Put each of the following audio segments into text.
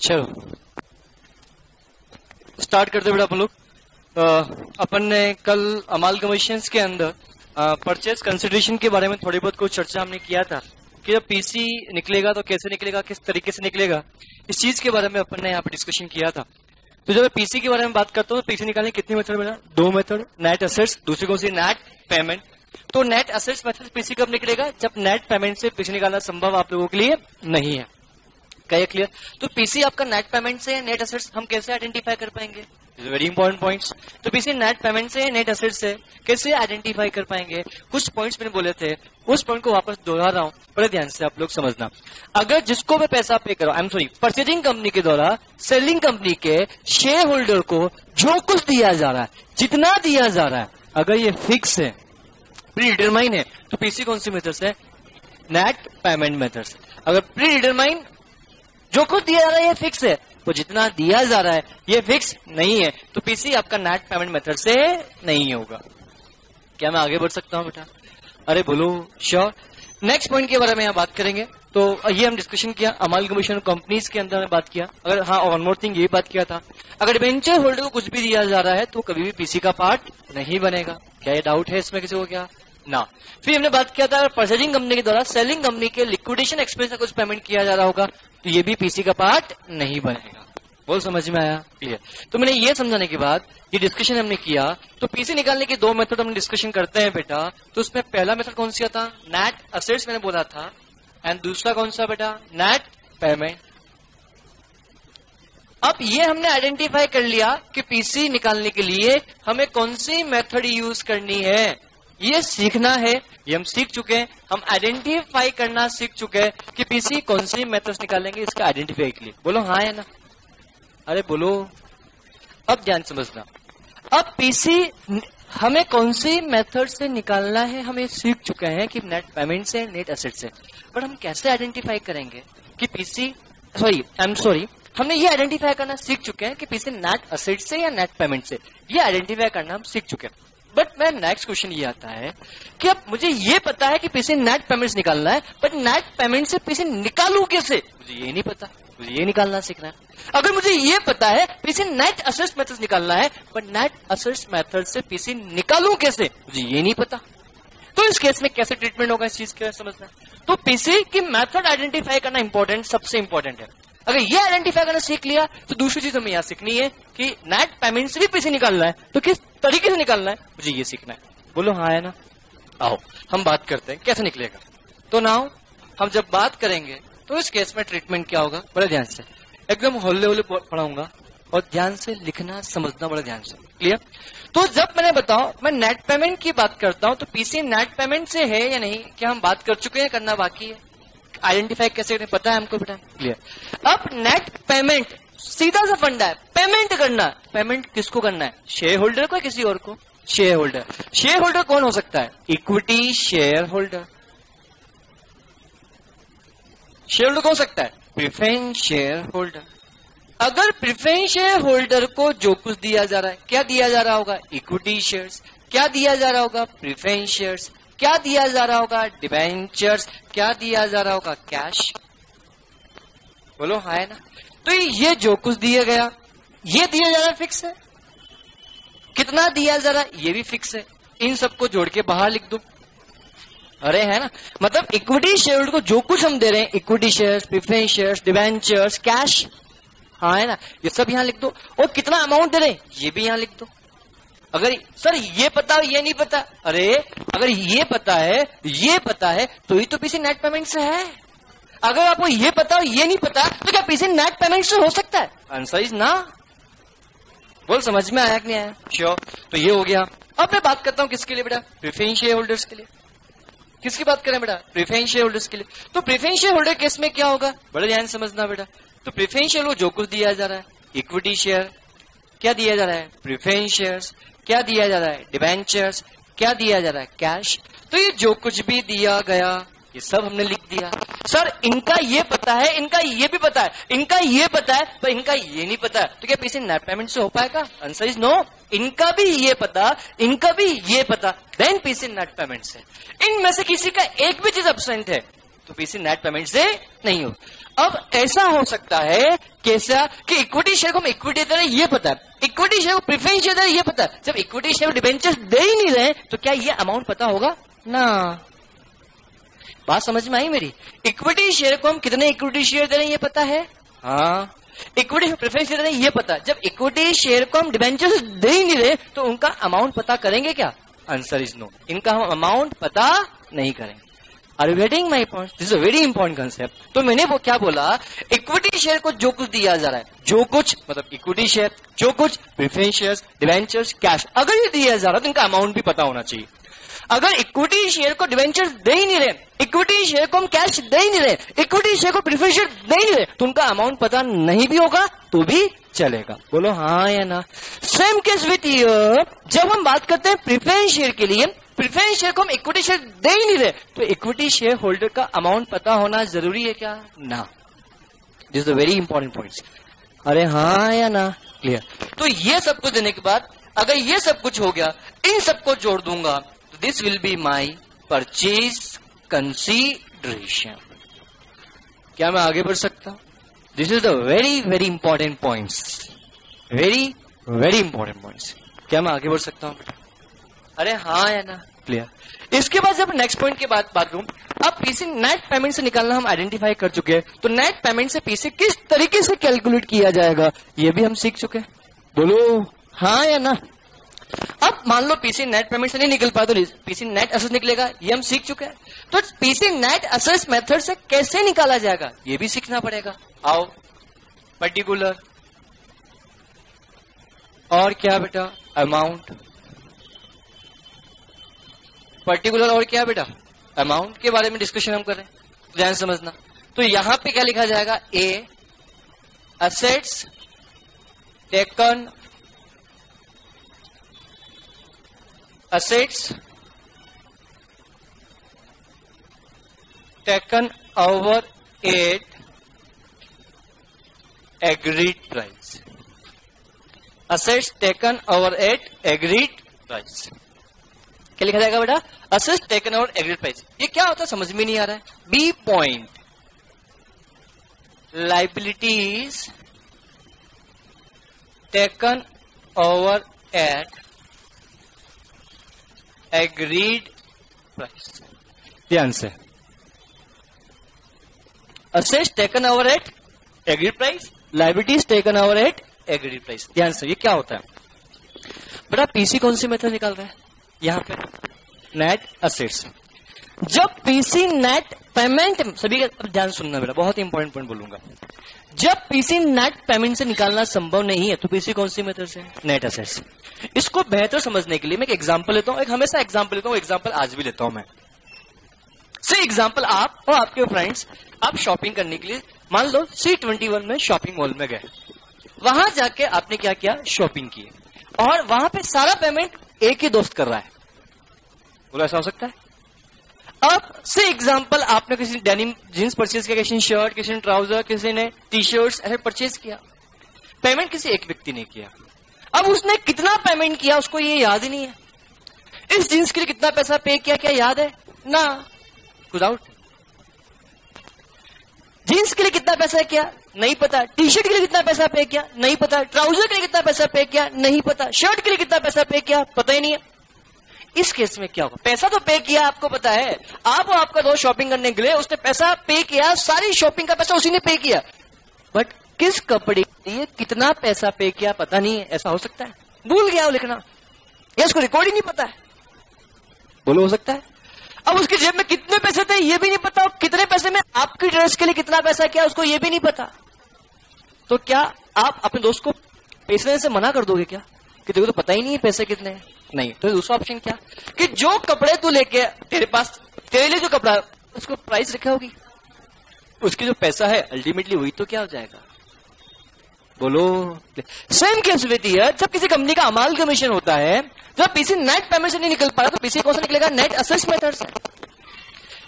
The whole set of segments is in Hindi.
चलो स्टार्ट करते बेटा अपन लोग। अपन ने कल अमालगमेशंस के अंदर परचेज कंसिडरेशन के बारे में थोड़ी बहुत कुछ चर्चा हमने किया था कि जब पीसी निकलेगा तो कैसे निकलेगा, किस तरीके से निकलेगा, इस चीज के बारे में अपन ने यहाँ पे डिस्कशन किया था। तो जब पीसी के बारे में बात करता हूँ तो पीसी निकालने कितनी मेथड बेटा? दो मेथड, नेट एसेट्स, दूसरी कौन सी? Net payment. तो नेट एसेट्स मेथड पीसी कब निकलेगा? जब नेट पेमेंट से पीसी निकालना संभव आप लोगों के लिए नहीं है। क्या ये क्लियर? तो पीसी आपका नेट पेमेंट से नेट एसेट्स हम कैसे आइडेंटिफाई कर पाएंगे? Very important points. तो पीसी नेट पेमेंट से नेट एसेट्स से कैसे आइडेंटिफाई कर पाएंगे? कुछ पॉइंट्स मैंने बोले थे, उस पॉइंट को वापस दोहरा रहा हूं, बड़े ध्यान से आप लोग समझना। अगर जिसको मैं पैसा पे करो, I am sorry, purchasing company के द्वारा सेलिंग कंपनी के शेयर होल्डर को जो कुछ दिया जा रहा है, जितना दिया जा रहा है, अगर ये फिक्स है, प्री डिटरमाइन है, तो पीसी कौन सी मेथड से? नेट पेमेंट मेथड से। अगर प्री डिटरमाइन जो कुछ दिया जा रहा है ये फिक्स है, तो जितना दिया जा रहा है ये फिक्स नहीं है, तो पीसी आपका नेट पेमेंट मेथड से नहीं होगा। क्या मैं आगे बढ़ सकता हूं बेटा? अरे बोलो श्योर। नेक्स्ट पॉइंट के बारे में यहाँ बात करेंगे। तो ये हम डिस्कशन किया अमालगमेशन कंपनीज के अंदर बात किया। अगर हाँ, वन मोर थिंग ये बात किया था, अगर डिबेंचर होल्डर को कुछ भी दिया जा रहा है तो कभी भी पीसी का पार्ट नहीं बनेगा। क्या ये डाउट है इसमें किसी को? क्या ना। फिर हमने बात किया था परचेजिंग कंपनी के द्वारा सेलिंग कंपनी के लिक्विडेशन एक्सपेंस का कुछ पेमेंट किया जा रहा होगा तो ये भी पीसी का पार्ट नहीं बनेगा। बोल समझ में आया? क्लियर? तो मैंने ये समझाने के बाद ये डिस्कशन हमने किया, तो पीसी निकालने के दो मेथड हम डिस्कशन करते हैं बेटा। तो उसमें पहला मेथड कौन सा था? नेट एसेट्स मैंने बोला था, एंड दूसरा कौन सा बेटा? Net payment. अब ये हमने आइडेंटिफाई कर लिया कि पीसी निकालने के लिए हमें कौन सी मेथड यूज करनी है, ये सीखना है। ये हम सीख चुके हैं, हम आइडेंटिफाई करना सीख चुके हैं कि पीसी कौन सी मेथड्स निकालेंगे इसका आइडेंटिफाई के लिए। बोलो हाँ या ना? अरे बोलो। अब ध्यान समझना, अब पीसी हमें कौन सी मेथड से निकालना है हमें सीख चुके हैं कि नेट पेमेंट से, नेट एसेट से, बट हम कैसे आइडेंटिफाई करेंगे कि पीसी, हमने ये आइडेंटिफाई करना सीख चुके हैं कि पीसी नेट एसेट से या नेट पेमेंट से, ये आइडेंटिफाई करना हम सीख चुके हैं। बट मैं नेक्स्ट क्वेश्चन ये आता है कि अब मुझे ये पता है कि पीसी नेट पेमेंट्स निकालना है, बट नेट पेमेंट से पीसी निकालू कैसे? मुझे ये नहीं पता, मुझे ये निकालना सीखना है। अगर मुझे ये पता है पीसी नेट एसेट्स मेथड निकालना है, बट नेट एसेट्स मेथड से पीसी निकालू कैसे? मुझे ये नहीं पता। तो इस केस में कैसे ट्रीटमेंट होगा इस चीज का समझना है। तो पीसी की मेथड आइडेंटिफाई करना इंपॉर्टेंट, सबसे इंपॉर्टेंट है। अगर ये आइडेंटिफाई करना सीख लिया तो दूसरी चीज हमें यहां सीखनी है कि नेट पेमेंट से भी पीसी निकालना है, तो किस तरीके से निकालना है मुझे ये सीखना है। बोलो हाँ है ना? आओ हम बात करते हैं कैसे निकलेगा। तो नाउ हम जब बात करेंगे तो इस केस में ट्रीटमेंट क्या होगा, बड़े ध्यान से, एकदम होले होले पढ़ाऊंगा और ध्यान से लिखना समझना, बड़े ध्यान से। क्लियर? तो जब मैंने बताओ मैं नेट पेमेंट की बात करता हूं तो पीसी नेट पेमेंट से है या नहीं, क्या हम बात कर चुके हैं, करना बाकी है? आइडेंटिफाई कैसे करें पता है हमको बेटा? क्लियर? अब नेट पेमेंट सीधा सा फंडा है, पेमेंट करना। पेमेंट किसको करना है? शेयर होल्डर को, किसी और को? Share holder. शेयर होल्डर कौन हो सकता है? Equity share holder. Share holder कौन हो सकता है? Preference share holder. अगर प्रेफरेंस शेयर होल्डर को जो कुछ दिया जा रहा है, क्या दिया जा रहा होगा? Equity shares. क्या दिया जा रहा होगा? Preference shares. क्या दिया जा रहा होगा? डिबेंचर्स। क्या दिया जा रहा होगा? कैश। बोलो हाँ है ना? तो ये जो कुछ दिया गया, ये दिया जा रहा है फिक्स है, कितना दिया जा रहा है ये भी फिक्स है। इन सबको जोड़ के बाहर लिख दो। अरे है ना? मतलब इक्विटी शेयर को जो कुछ हम दे रहे हैं, equity shares, preference shares, debentures, cash, हाँ है ना, ये सब यहां लिख दो। और कितना अमाउंट दे रहे हैं ये भी यहां लिख दो। अगर सर ये पता ये नहीं पता, अरे अगर ये पता है तो ही तो पीसी नेट पेमेंट से है। अगर आपको ये पता और ये नहीं पता तो क्या पीसी नेट पेमेंट से हो सकता है? आंसर इज ना। बोल समझ में आया कि नहीं आया? श्योर। तो ये हो गया। अब मैं बात करता हूं किसके लिए बेटा? प्रेफरेंस शेयर होल्डर्स के लिए। किसकी बात करें बेटा? प्रेफरेंस शेयर होल्डर्स के लिए। तो प्रेफरेंस शेयर होल्डर केस में क्या होगा, बड़े ध्यान समझना बेटा। तो प्रेफरेंस शेयर जो कुछ दिया जा रहा है, इक्विटी शेयर, क्या दिया जा रहा है? Preference shares. क्या दिया जा रहा है? डिबेंचर्स। क्या दिया जा रहा है? कैश। तो ये जो कुछ भी दिया गया ये सब हमने लिख दिया। सर इनका ये पता है, इनका ये भी पता है, इनका ये पता है, पर इनका ये नहीं पता है, तो क्या पीसी नेट पेमेंट से हो पाएगा? Answer is no. इनका भी ये पता, इनका भी ये पता, देन पीसी नेट पेमेंट से। इनमें से किसी का एक भी चीज एब्सेंट है तो पीसी नेट पेमेंट से नहीं हो। अब ऐसा हो सकता है कैसा कि इक्विटी शेयर को हम इक्विटी दे रहे हैं ये पता है, इक्विटी शेयर को प्रेफरेंस शेयर दे रहे हैं ये पता है। जब इक्विटी शेयर को डिबेंचर्स दे ही नहीं रहे तो क्या ये अमाउंट पता होगा ना? बात समझ में आई मेरी? इक्विटी शेयर को हम कितने इक्विटी शेयर दे रहे हैं ये पता है, हाँ। इक्विटी शेयर प्रेफरेंस शेयर दे रहे हैं ये पता है। जब इक्विटी शेयर को हम डिबेंचर्स दे ही नहीं रहे तो उनका अमाउंट पता करेंगे क्या? आंसर इज नो, इनका हम अमाउंट पता नहीं करेंगे। Are you getting my point? This is a very important concept. तो मैंने वो क्या बोला, इक्विटी शेयर को जो कुछ दिया जा रहा है, जो कुछ मतलब इक्विटी शेयर, जो कुछ प्रेफरेंस शेयर्स, डिवेंचर्स, कैश, अगर ये दिया जा रहा है तो इनका अमाउंट भी पता होना चाहिए। अगर इक्विटी शेयर को डिवेंचर्स दे ही नहीं रहे, इक्विटी शेयर को हम कैश दे ही नहीं रहे, इक्विटी शेयर को प्रेफरेंस शेयर दे ही नहीं रहे, तो उनका अमाउंट पता नहीं भी होगा तो भी चलेगा। बोलो हाँ या ना? सेम केस विथ ईयर, जब हम बात करते हैं प्रेफरेंस शेयर के लिए, प्रेफरेंस शेयर को हम इक्विटी शेयर दे ही नहीं रहे तो इक्विटी शेयर होल्डर का अमाउंट पता होना जरूरी है क्या? ना। This is a very important point. अरे हाँ या ना? क्लियर? तो ये सब कुछ देने के बाद अगर ये सब कुछ हो गया, इन सबको जोड़ दूंगा तो this will be my purchase consideration. क्या मैं आगे बढ़ सकता हूं? This is the very very important points, very very important points. क्या मैं आगे बढ़ सकता हूं बेटा? अरे हाँ या ना? क्लियर? इसके बाद जब नेक्स्ट पॉइंट की बात करूं, अब पीसी नेट पेमेंट से निकालना हम आइडेंटिफाई कर चुके हैं, तो नेट पेमेंट से पीसी किस तरीके से कैलकुलेट किया जाएगा ये भी हम सीख चुके हैं। बोलो हाँ या ना? अब मान लो पीसी नेट पेमेंट से नहीं निकल पाया तो पीसी नेट एसेट निकलेगा, ये हम सीख चुके हैं। तो पीसी नेट एसेट मेथड से कैसे निकाला जाएगा ये भी सीखना पड़ेगा। आओ, पर्टिकुलर और क्या बेटा? अमाउंट। पर्टिकुलर और क्या बेटा? अमाउंट के बारे में डिस्कशन हम कर रहे हैं, ध्यान समझना। तो यहां पे क्या लिखा जाएगा? A assets taken, assets taken over at agreed price. Assets taken over at agreed price. क्या लिखा जाएगा बेटा? Assets taken over agreed price. ये क्या होता है समझ में नहीं आ रहा है। B point, liabilities taken over at agreed price. ध्यान से, assets taken over at agreed price, liabilities taken over at agreed price. ध्यान से, ये क्या होता है बेटा? पीसी कौन सी मेथड निकाल रहा है यहां पे? Net assets. जब पीसी नेट पेमेंट, सभी अब ध्यान सुनना बेटा, बहुत इंपॉर्टेंट पॉइंट बोलूंगा। जब पीसी नेट पेमेंट से निकालना संभव नहीं है तो पीसी कौन सी मेथड से? Net assets. इसको बेहतर समझने के लिए मैं एक एग्जांपल लेता हूं, एक हमेशा एग्जांपल लेता हूं, एग्जांपल आज भी लेता हूं मैं। से एग्जांपल, आप और आपके फ्रेंड्स आप शॉपिंग करने के लिए मान लो C21 में शॉपिंग मॉल में गए, वहां जाके आपने क्या किया? शॉपिंग की, और वहां पे सारा पेमेंट एक ही दोस्त कर रहा है। बोलो ऐसा हो सकता है? अब से एग्जांपल, आपने किसी डेनिम जींस परचेज किया, किसी ने शर्ट, किसी ने ट्राउजर, किसी ने टी शर्ट्स ऐसे परचेज किया, पेमेंट किसी एक व्यक्ति ने किया। अब उसने कितना पेमेंट किया उसको ये याद ही नहीं है। इस जींस के लिए कितना पैसा पे किया क्या याद है ना? कुछ आउट। जींस के लिए कितना पैसा किया नहीं पता, टी शर्ट के लिए कितना पैसा पे किया नहीं पता, ट्राउजर के लिए कितना पैसा पे किया नहीं पता, शर्ट के लिए कितना पैसा पे किया पता ही नहीं है। इस केस में क्या होगा? पैसा तो पे किया आपको पता है, आप और आपका दोस्त शॉपिंग करने के लिए, उसने पैसा पे किया, सारी शॉपिंग का पैसा उसी ने पे किया, बट किस कपड़े के लिए कितना पैसा पे किया पता नहीं है। ऐसा हो सकता है? भूल गया वो लिखना, या उसको रिकॉर्ड ही नहीं पता है। बोलो हो सकता है? अब उसकी जेब में कितने पैसे थे ये भी नहीं पता, कितने पैसे में आपकी ड्रेस के लिए कितना पैसा किया उसको ये भी नहीं पता। तो क्या आप अपने दोस्त को पैसे देने से मना कर दोगे क्या कि तेरे को तो पता ही नहीं है पैसे कितने हैं? नहीं। तो दूसरा ऑप्शन क्या कि जो कपड़े तू लेके तेरे पास, तेरे लिए जो कपड़ा उसको प्राइस रखा होगी, उसकी जो पैसा है अल्टीमेटली वही तो क्या हो जाएगा? बोलो। सेम केस विद ईयर, जब किसी कंपनी का अमाल कमीशन होता है, जब पीसी नेट पेमेंट से नहीं निकल पा रहा तो पीसी कौन सा निकलेगा? नेट असेट्स मेथड से।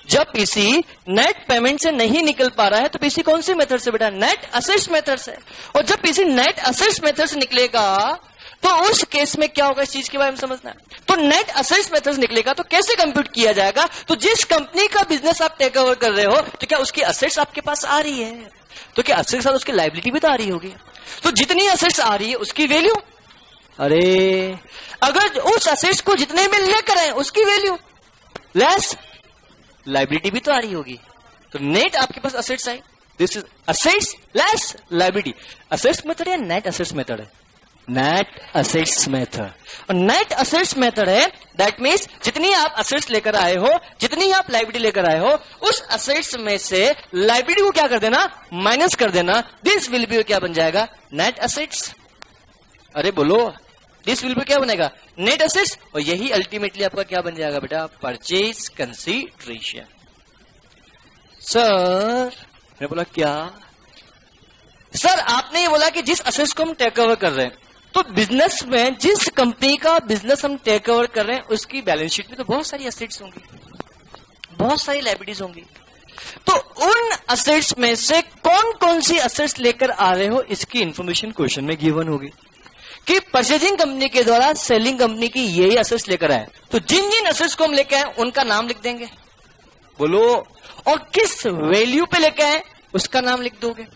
जब पीसी नेट पेमेंट से नहीं निकल पा रहा है तो पीसी कौन सी मेथड से बेटा? नेट असेट्स मेथड से। और जब पीसी नेट असेट्स मेथड से निकलेगा तो उस केस में क्या होगा, इस चीज के बारे में समझना है। तो नेट असेट्स मेथड निकलेगा तो कैसे कंप्यूट किया जाएगा, तो जिस कंपनी का बिजनेस आप टेक ओवर कर रहे हो तो क्या उसकी असेट्स आपके पास आ रही है, तो क्या असेट्स के साथ उसकी लायबिलिटी भी तो आ रही होगी। तो जितनी असेट्स आ रही है उसकी वैल्यू, अरे अगर उस असेट्स को जितने में लेकर आए उसकी वैल्यू लेस लायबिलिटी भी तो आ रही होगी। तो नेट आपके पास असेट्स आई, this is assets less liability. Assets method है नेट असेट्स मेथड है, नेट असेट्स मेथड। और नेट असेट्स मेथड है दैट मीन्स जितनी आप असेट्स लेकर आए हो, जितनी आप लायबिलिटी लेकर आए हो, उस असेट्स में से लायबिलिटी को क्या कर देना, माइनस कर देना। दिस विल बी क्या बन जाएगा, नेट असेट्स। अरे बोलो, दिस विल बी क्या बनेगा, नेट असेट्स। और यही अल्टीमेटली आपका क्या बन जाएगा बेटा, परचेज कंसीडरेशन। सर मैंने बोला क्या सर, आपने ये बोला कि जिस असेट्स को हम टेक ओवर कर रहे हैं, तो बिजनेस में जिस कंपनी का बिजनेस हम टेक ओवर कर रहे हैं उसकी बैलेंस शीट में तो बहुत सारी असेट्स होंगी, बहुत सारी लायबिलिटीज होंगी। तो उन असेट्स में से कौन कौन सी असेट्स लेकर आ रहे हो इसकी इंफॉर्मेशन क्वेश्चन में गिवन होगी कि परचेजिंग कंपनी के द्वारा सेलिंग कंपनी की ये असेट्स लेकर आए, तो जिन जिन असेट्स को हम लेकर आए उनका नाम लिख देंगे, बोलो, और किस वैल्यू पे लेके आए उसका नाम लिख दोगे,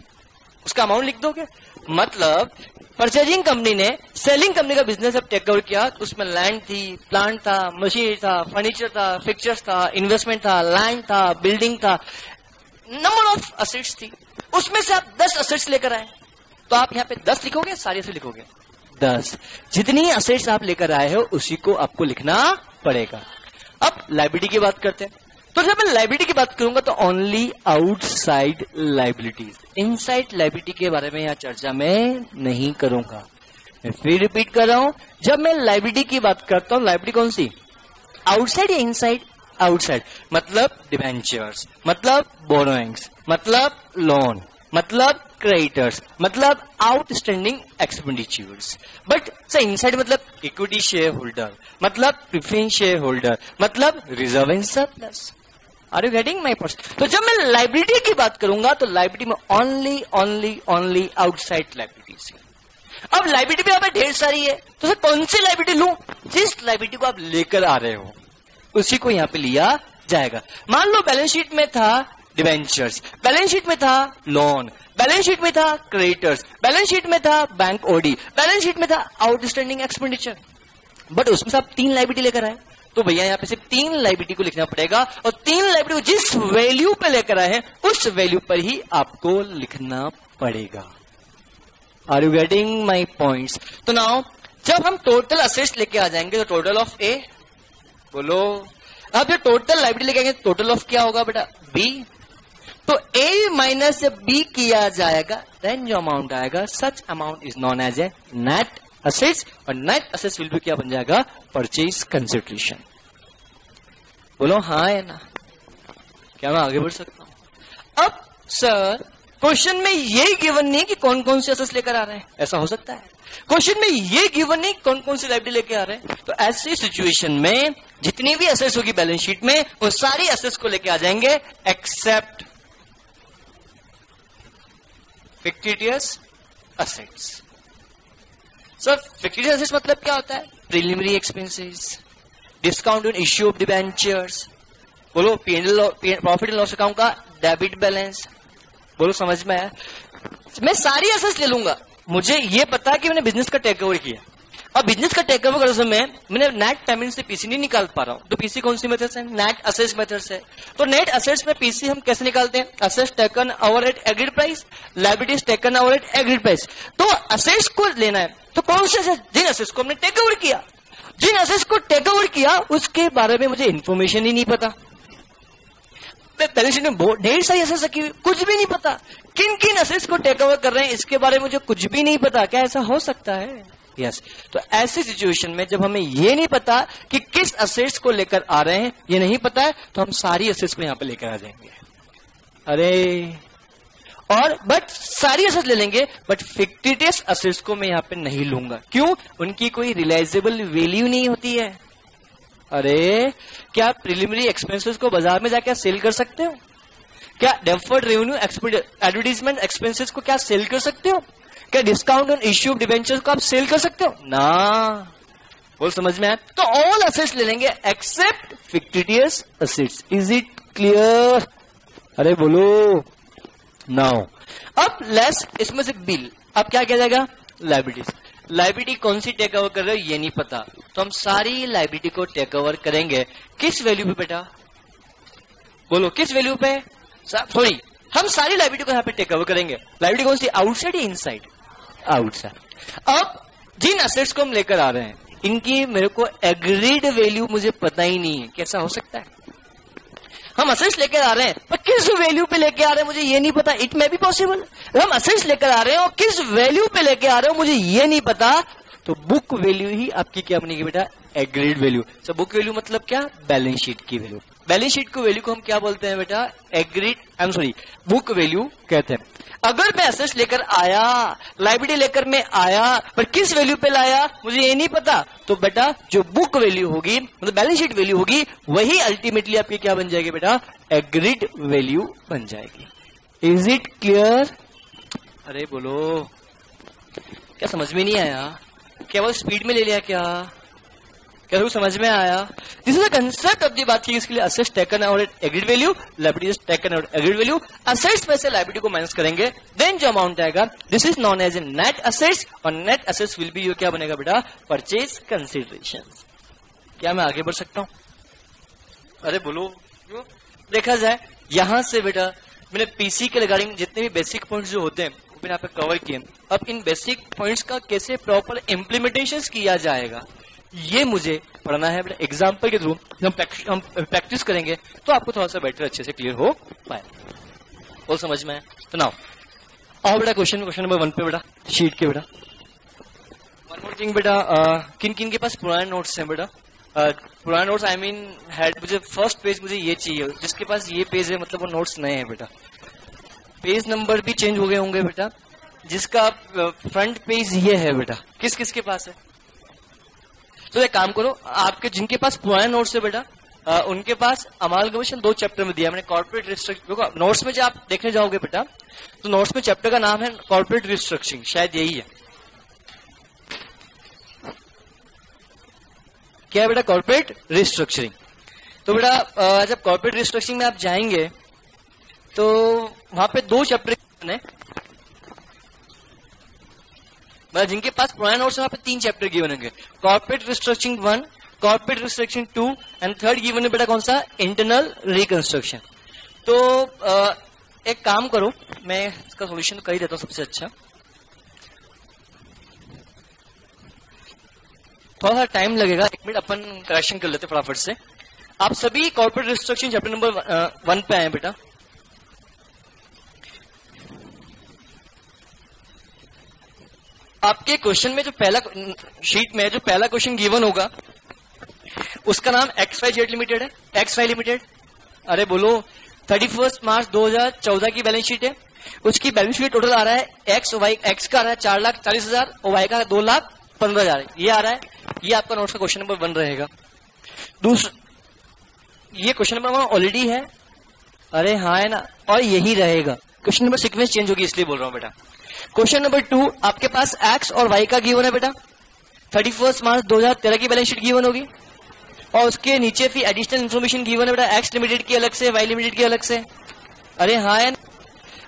उसका अमाउंट लिख दोगे। मतलब परचेजिंग कंपनी ने सेलिंग कंपनी का बिजनेस अब टेक ओवर किया तो उसमें लैंड थी, प्लांट था, मशीनरी था, फर्नीचर था, फिक्चर्स था, इन्वेस्टमेंट था, लैंड था, बिल्डिंग था, नंबर ऑफ असेट्स थी। उसमें से आप 10 असेट्स लेकर आए, तो आप यहाँ पे 10 लिखोगे, सारे से लिखोगे 10। जितनी असेट्स आप लेकर आए हो उसी को आपको लिखना पड़ेगा। अब लायबिलिटी की बात करते हैं। तो जब मैं लायबिलिटी की बात करूंगा तो only outside liabilities, inside liability के बारे में यहाँ चर्चा में नहीं करूंगा। मैं फिर रिपीट कर रहा हूं, जब मैं लायबिलिटी की बात करता हूं, लायबिलिटी कौन सी, आउटसाइड या इनसाइड, आउटसाइड मतलब डिबेंचर्स, मतलब बोरोइंग्स, मतलब लोन, मतलब क्रेडिटर्स, मतलब outstanding expenditures. But sir inside मतलब इक्विटी शेयर होल्डर, मतलब प्रेफरेंस शेयर होल्डर, मतलब reserve and surplus. Are you getting my point. तो जब मैं लायबिलिटी की बात करूंगा तो लायबिलिटी में only only only outside liabilities. अब लायबिलिटी भी यहाँ पे ढेर सारी है, तो सर कौन सी लायबिलिटी लूं, जिस लायबिलिटी को आप लेकर आ रहे हो उसी को यहाँ पे लिया जाएगा। मान लो बैलेंस शीट में था डिवेंचर्स, बैलेंस शीट में था लोन, बैलेंस शीट में था क्रेडिटर्स, बैलेंस शीट में था बैंक ओडी, बैलेंस शीट में था आउटस्टैंडिंग एक्सपेंडिचर, बट उसमें से आप 3 लायबिलिटी लेकर आए, तो भैया यहाँ पे सिर्फ 3 लायबिलिटी को लिखना पड़ेगा, और 3 लायबिलिटी को जिस वैल्यू पे लेकर आए हैं उस वैल्यू पर ही आपको लिखना पड़ेगा। Are you getting my points. तो नाउ जब हम टोटल असेट्स लेके आ जाएंगे तो टोटल ऑफ ए, बोलो, अब जो टोटल लायबिलिटी लेके आएंगे टोटल ऑफ क्या होगा बेटा, बी। तो ए माइनस जब बी किया जाएगा देन जो अमाउंट आएगा such amount is known as a net assets, और नेट असेट्स विल बी क्या बन जाएगा, परचेज कंसिडरेशन। बोलो हाँ है ना, क्या मैं आगे बढ़ सकता हूं। अब सर क्वेश्चन में ये गिवन नहीं कि कौन कौन से असेट्स लेकर आ रहे हैं, ऐसा हो सकता है। क्वेश्चन में ये गिवन नहीं कौन कौन सी लायबिलिटी लेके आ रहे हैं, तो ऐसी सिचुएशन में जितनी भी असेट्स होगी बैलेंस शीट में वो सारी असेट्स को लेके आ जाएंगे except fictitious assets. Sir fictitious assets मतलब क्या होता है, preliminary expenses, discount on issue of debentures, बोलो प्रॉफिट एंड लॉस अकाउंट का डेबिट बैलेंस, बोलो समझ में आया। मैं सारी असेट्स ले लूंगा, मुझे ये पता है कि मैंने बिजनेस का टेक ओवर किया, और बिजनेस का टेक ओवर करते समय मैंने नेट पेमेंट से पीसी नहीं निकाल पा रहा हूं, तो पीसी कौन सी मेथड से, नेट असेट्स मेथड से। तो नेट असेट्स में पीसी हम कैसे निकालते हैं, assets taken over at agreed price, liabilities taken over at agreed price. तो असेट्स को लेना है तो कौन से असेट्स, जिन असेट्स को हमने टेक ओवर किया, जिन असेट्स को टेक ओवर किया उसके बारे में मुझे इंफॉर्मेशन ही नहीं पता। बैलेंस शीट में ढेर सारी असेट्स रखी हुई, कुछ भी नहीं पता किन किन असेट्स को टेक ओवर कर रहे हैं, इसके बारे में मुझे कुछ भी नहीं पता। क्या ऐसा हो सकता है, यस। तो ऐसी सिचुएशन में जब हमें ये नहीं पता कि किस असेट्स को लेकर आ रहे हैं, ये नहीं पता है, तो हम सारी असेट्स को यहां पे लेकर आ जाएंगे। अरे और बट सारी असेट्स ले लेंगे, बट फिक्टिशियस असेट्स को मैं यहां पे नहीं लूंगा। क्यों, उनकी कोई रियलाइजेबल वैल्यू नहीं होती है। अरे क्या आप प्रिलिमिनरी एक्सपेंसेस को बाजार में जाकर सेल कर सकते हो, क्या डेफर्ड रेवेन्यू एडवर्टीजमेंट एक्सपेंसेस को क्या सेल कर सकते हो, क्या discount on issue of debentures को आप सेल कर सकते हो ना? बोल समझ में आया? तो ऑल असेट्स ले लेंगे except fictitious assets. Is it clear? अरे बोलो नाउ। अब लेस इसमें से बिल, अब क्या किया जाएगा? लायबिलिटीज। लायबिलिटी कौन सी टेक ओवर कर रहे हो ये नहीं पता, तो हम सारी लायबिलिटी को टेक ओवर करेंगे किस वैल्यू पे बेटा? बोलो किस वैल्यू पे? सॉरी, हम सारी लायबिलिटी को यहाँ पे टेक ओवर करेंगे। लायबिलिटी कौन सी? आउटसाइड या इनसाइड? आउटसाइड। अब जिन असेट्स को हम लेकर आ रहे हैं इनकी मेरे को एग्रीड वैल्यू मुझे पता ही नहीं है। कैसा हो सकता है? हम असेट्स लेकर आ रहे हैं पर किस वैल्यू पे लेके आ रहे हैं मुझे ये नहीं पता। इट मे बी पॉसिबल हम असेट्स लेकर आ रहे हैं और किस वैल्यू पे लेके आ रहे हो मुझे ये नहीं पता, तो बुक वैल्यू ही आपकी क्या बनेगी बेटा? Agreed value. तो बुक वैल्यू मतलब क्या? बैलेंस शीट की वैल्यू। बैलेंस शीट की वैल्यू को हम क्या बोलते हैं बेटा? Agreed, I am sorry, book value कहते हैं। अगर मैं असेट्स लेकर आया, लायबिलिटी लेकर मैं आया, पर किस वैल्यू पे लाया मुझे ये नहीं पता, तो बेटा जो बुक वैल्यू होगी मतलब बैलेंस शीट वैल्यू होगी वही अल्टीमेटली आपकी क्या बन जाएगी बेटा? एग्रीड वैल्यू बन जाएगी। Is it clear? अरे बोलो, क्या समझ में नहीं आया? केवल स्पीड में ले लिया क्या? क्या समझ में आया? This is the concept of the बात की इसके लिए assets taken out at agreed value, liabilities taken out agreed value. Assets में से लायबिलिटी को माइनस करेंगे, देन जो अमाउंट आएगा this is known as a net assets, और नेट असेट्स विल बी क्या बनेगा बेटा? Purchase consideration. क्या मैं आगे बढ़ सकता हूं? अरे बोलो। देखा जाए यहां से बेटा मैंने पीसी के रिगार्डिंग जितने भी बेसिक पॉइंट्स जो होते हैं वो मैंने यहाँ पे कवर किए। अब इन बेसिक पॉइंट्स का कैसे प्रॉपर इम्प्लीमेंटेशन किया जाएगा ये मुझे पढ़ना है बेटा। एग्जाम्पल के थ्रू हम प्रैक्टिस करेंगे तो आपको थोड़ा सा बेटर अच्छे से क्लियर हो पाए। वो समझ में है? तो नाउ आओ बेटा क्वेश्चन नंबर 1 पे बेटा, शीट के बेटा। वन मोर थिंग बेटा, किन किन के पास पुराने नोट्स हैं बेटा? पुराने नोट्स आई मीन हेड, मुझे फर्स्ट पेज मुझे ये चाहिए। जिसके पास ये पेज है मतलब वो नोट्स नए हैं बेटा। पेज नंबर भी चेंज हो गए होंगे बेटा। जिसका फ्रंट पेज ये है बेटा, किस किस के पास है? तो एक काम करो, आपके जिनके पास पुराने नोट्स है बेटा उनके पास अमालगमेशन 2 चैप्टर में दिया मैंने। कॉर्पोरेट रिस्ट्रक्चरिंग नोट्स में जो आप देखने जाओगे बेटा तो नोट्स में चैप्टर का नाम है कॉर्पोरेट रिस्ट्रक्चरिंग, शायद यही है। क्या है बेटा? Corporate restructuring. तो बेटा जब कॉर्पोरेट रिस्ट्रक्चरिंग में आप जाएंगे तो वहां पे 2 चैप्टर है। जिनके पास पुराने नोट्स है वहां पे 3 चैप्टर गिवन होंगे। Corporate restructuring 1, corporate restructuring 2 and third given है बेटा कौन सा? Internal reconstruction. तो एक काम करो, मैं इसका सॉल्यूशन कर ही देता हूं सबसे अच्छा। थोड़ा सा टाइम लगेगा, 1 मिनट अपन करेक्शन कर लेते फटाफट से। आप सभी कॉर्पोरेट रिस्ट्रक्चरिंग चैप्टर नंबर 1 पे आए बेटा। आपके क्वेश्चन में जो पहला शीट में जो पहला क्वेश्चन गिवन होगा उसका नाम XYZ लिमिटेड है। XY लिमिटेड, अरे बोलो 31 मार्च 2014 की बैलेंस शीट है। उसकी बैलेंस शीट टोटल आ रहा है X का आ रहा है 4,40,000 और Y का 2,15,000 ये आ रहा है। ये आपका नोट्स का क्वेश्चन नंबर 1 रहेगा। दूसरा, ये क्वेश्चन नंबर 1 ऑलरेडी है, अरे हाँ है ना, और यही रहेगा। क्वेश्चन नंबर सीक्वेंस चेंज होगी इसलिए बोल रहा हूं बेटा। क्वेश्चन नंबर 2 आपके पास X और Y का गिवन है बेटा। 31 मार्च 2013 की बैलेंस शीट गिवन होगी और उसके नीचे फिर एडिशनल इन्फॉर्मेशन गिवन है बेटा। X लिमिटेड की अलग से, Y लिमिटेड की अलग से, अरे हाँ है।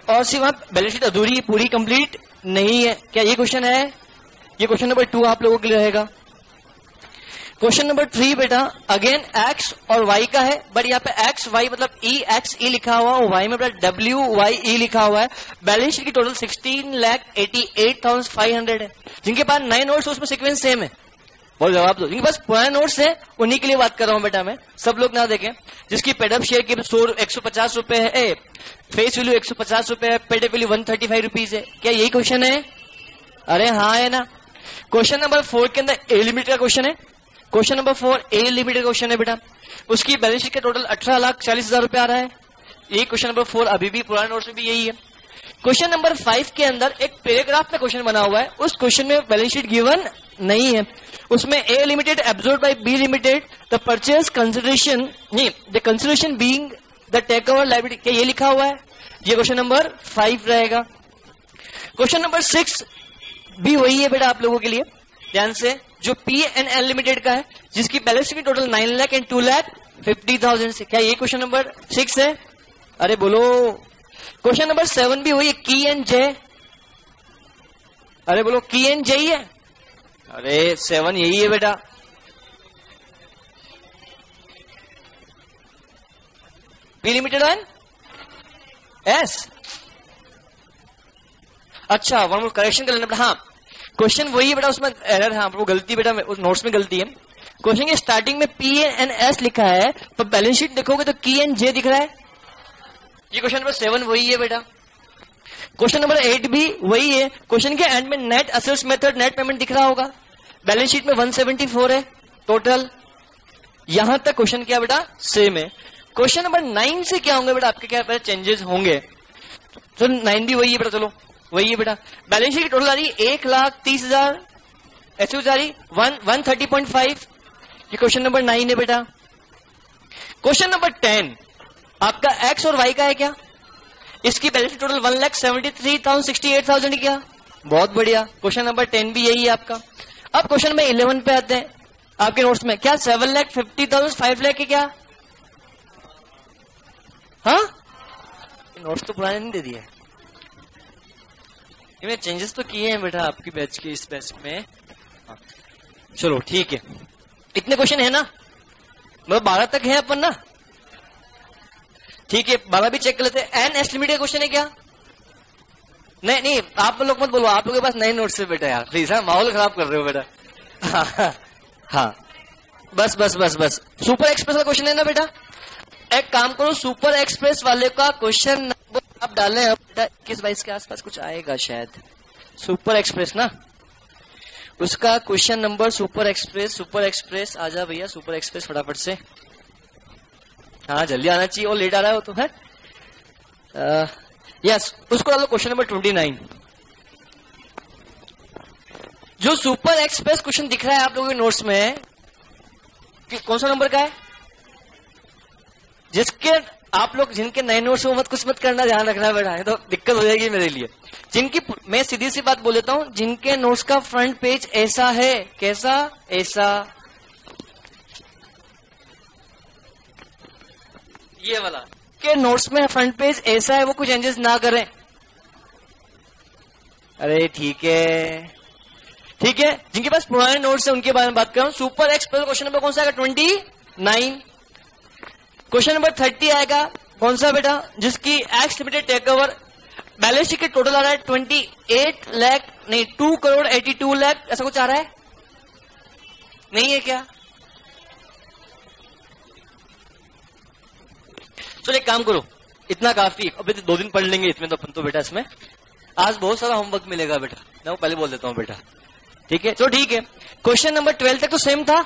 और सिर्फ वहां बैलेंस शीट अधूरी पूरी कंप्लीट नहीं है। क्या ये क्वेश्चन है? ये क्वेश्चन नंबर 2 आप लोगों के लिए रहेगा। क्वेश्चन नंबर 3 बेटा अगेन X और Y का है, बट यहाँ पे X Y मतलब EXE लिखा हुआ और Y में बेटा WYE लिखा हुआ है। बैलेंस शीट की टोटल 16,88,500 है। जिनके पास नए नोट्स है उसमें सीक्वेंस सेम है। बहुत जवाब दो। जिनके पास पुराने नोट्स है उन्हीं के लिए बात कर रहा हूं बेटा मैं, सब लोग ना देखें। जिसकी पेडअप शेयर की 150 रुपए है, फेस वैल्यू 150 रुपए है, पेडअप वैल्यू 135 रुपीज है। क्या यही क्वेश्चन है? अरे हाँ है ना। क्वेश्चन नंबर 4 के अंदर ए लिमिट का क्वेश्चन है। क्वेश्चन नंबर 4 ए लिमिटेड क्वेश्चन है बेटा। उसकी बैलेंस शीट का टोटल 18,40,000 रुपए आ रहा है। ये क्वेश्चन नंबर 4 अभी भी पुराने नोट्स में भी यही है। क्वेश्चन नंबर 5 के अंदर एक पैराग्राफ में क्वेश्चन बना हुआ है, उस क्वेश्चन में बैलेंस शीट गिवन नहीं है। उसमें A limited absorbed by B limited the purchase consideration नहीं the consideration being the take over liability, क्या ये लिखा हुआ है? ये क्वेश्चन नंबर 5 रहेगा। क्वेश्चन नंबर 6 बी वही है बेटा आप लोगों के लिए, ध्यान से, जो पी एंड एल लिमिटेड का है, जिसकी balance sheet total 9 lakh and 2,50,000 से। क्या ये क्वेश्चन नंबर 6 है? अरे बोलो। क्वेश्चन नंबर 7 भी वही है, की एंड जे। अरे बोलो, की एंड जे ही है। अरे 7 यही है बेटा। P limited and S. अच्छा, वन मोर करेक्शन कर लेना बेटा। हाँ, क्वेश्चन वही है बेटा, उसमें एरर है, वो गलती बेटा, उस नोट्स में गलती है। क्वेश्चन के स्टार्टिंग में पी एंड एस लिखा है, पर बैलेंस शीट देखोगे तो की एंड जे दिख रहा है। ये क्वेश्चन नंबर 7 वही है बेटा। क्वेश्चन नंबर 8 भी वही है। क्वेश्चन के एंड में net assets method net payment दिख रहा होगा। बैलेंस शीट में 174 है टोटल। यहां तक क्वेश्चन क्या बेटा सेम है। क्वेश्चन नंबर 9 से क्या होंगे बेटा, आपके क्या चेंजेस होंगे? तो 9 भी वही है बेटा, चलो वही है बेटा। बैलेंस शीट टोटल आ रही है 1,30,000, ऐसे जा रही 130.5। ये क्वेश्चन नंबर 9 है बेटा। क्वेश्चन नंबर 10 आपका एक्स और वाई का है क्या? इसकी बैलेंस शीट टोटल 1,73,068,000 क्या? बहुत बढ़िया। क्वेश्चन नंबर 10 भी यही है आपका। अब क्वेश्चन नंबर 11 पे आते हैं आपके नोट्स में। क्या 7,50,000 5 लाख है क्या? हाँ, नोट्स तो पुराने नहीं दे दिए, इनमें चेंजेस तो किए हैं बेटा आपकी बैच के इस बैच में। हाँ। चलो ठीक है, इतने क्वेश्चन है ना, मतलब 12 तक है अपन ना। ठीक है, 12 भी चेक कर लेते हैं। एन एस लिमिटेड क्वेश्चन है क्या? नहीं नहीं, आप लोग मत बोलो, आप लोगों के पास नए नोट्स है बेटा यार, प्लीज। हाँ, माहौल खराब कर रहे हो बेटा। हाँ, हाँ, बस बस बस बस। सुपर एक्सप्रेस का क्वेश्चन है ना बेटा? एक काम करो, सुपर एक्सप्रेस वाले का क्वेश्चन नंबर आप डालें अब बेटा 21-22 के आसपास कुछ आएगा शायद। सुपर एक्सप्रेस ना, उसका क्वेश्चन नंबर सुपर एक्सप्रेस आ जा भैया, सुपर एक्सप्रेस फटाफट से। हाँ, जल्दी आना चाहिए, और लेट आ रहा हो तो है। यस, उसको डालो क्वेश्चन नंबर 29। जो सुपर एक्सप्रेस क्वेश्चन दिख रहा है आप लोगों के नोट्स में, कि कौन सा नंबर का है? जिसके आप लोग जिनके नए नोट्स हो मत कुछ मत करना, ध्यान रखना बेटा, है तो दिक्कत हो जाएगी मेरे लिए। जिनकी, मैं सीधी सी बात बोल देता हूं, जिनके नोट्स का फ्रंट पेज ऐसा है, कैसा? ऐसा, ये वाला के नोट्स में फ्रंट पेज ऐसा है, वो कुछ चेंजेस ना करें। अरे ठीक है, ठीक है। जिनके पास पुराने नोट्स है उनके बारे में बात कर रहा हूं। सुपर एक्सप्रेस क्वेश्चन नंबर कौन सा आएगा? 29। क्वेश्चन नंबर 30 आएगा, कौन सा बेटा? जिसकी X limited take over, balance sheet के टोटल आ रहा है 28 लाख, नहीं 2,82 लाख, ऐसा कुछ आ रहा है? नहीं है क्या? चलो एक काम करो, इतना काफी, अभी 2 दिन पढ़ लेंगे इसमें तो अपन तो बेटा, इसमें आज बहुत सारा होमवर्क मिलेगा बेटा, मैं वो पहले बोल देता हूँ बेटा। ठीक है, चलो ठीक है। क्वेश्चन नंबर 12 तक तो सेम था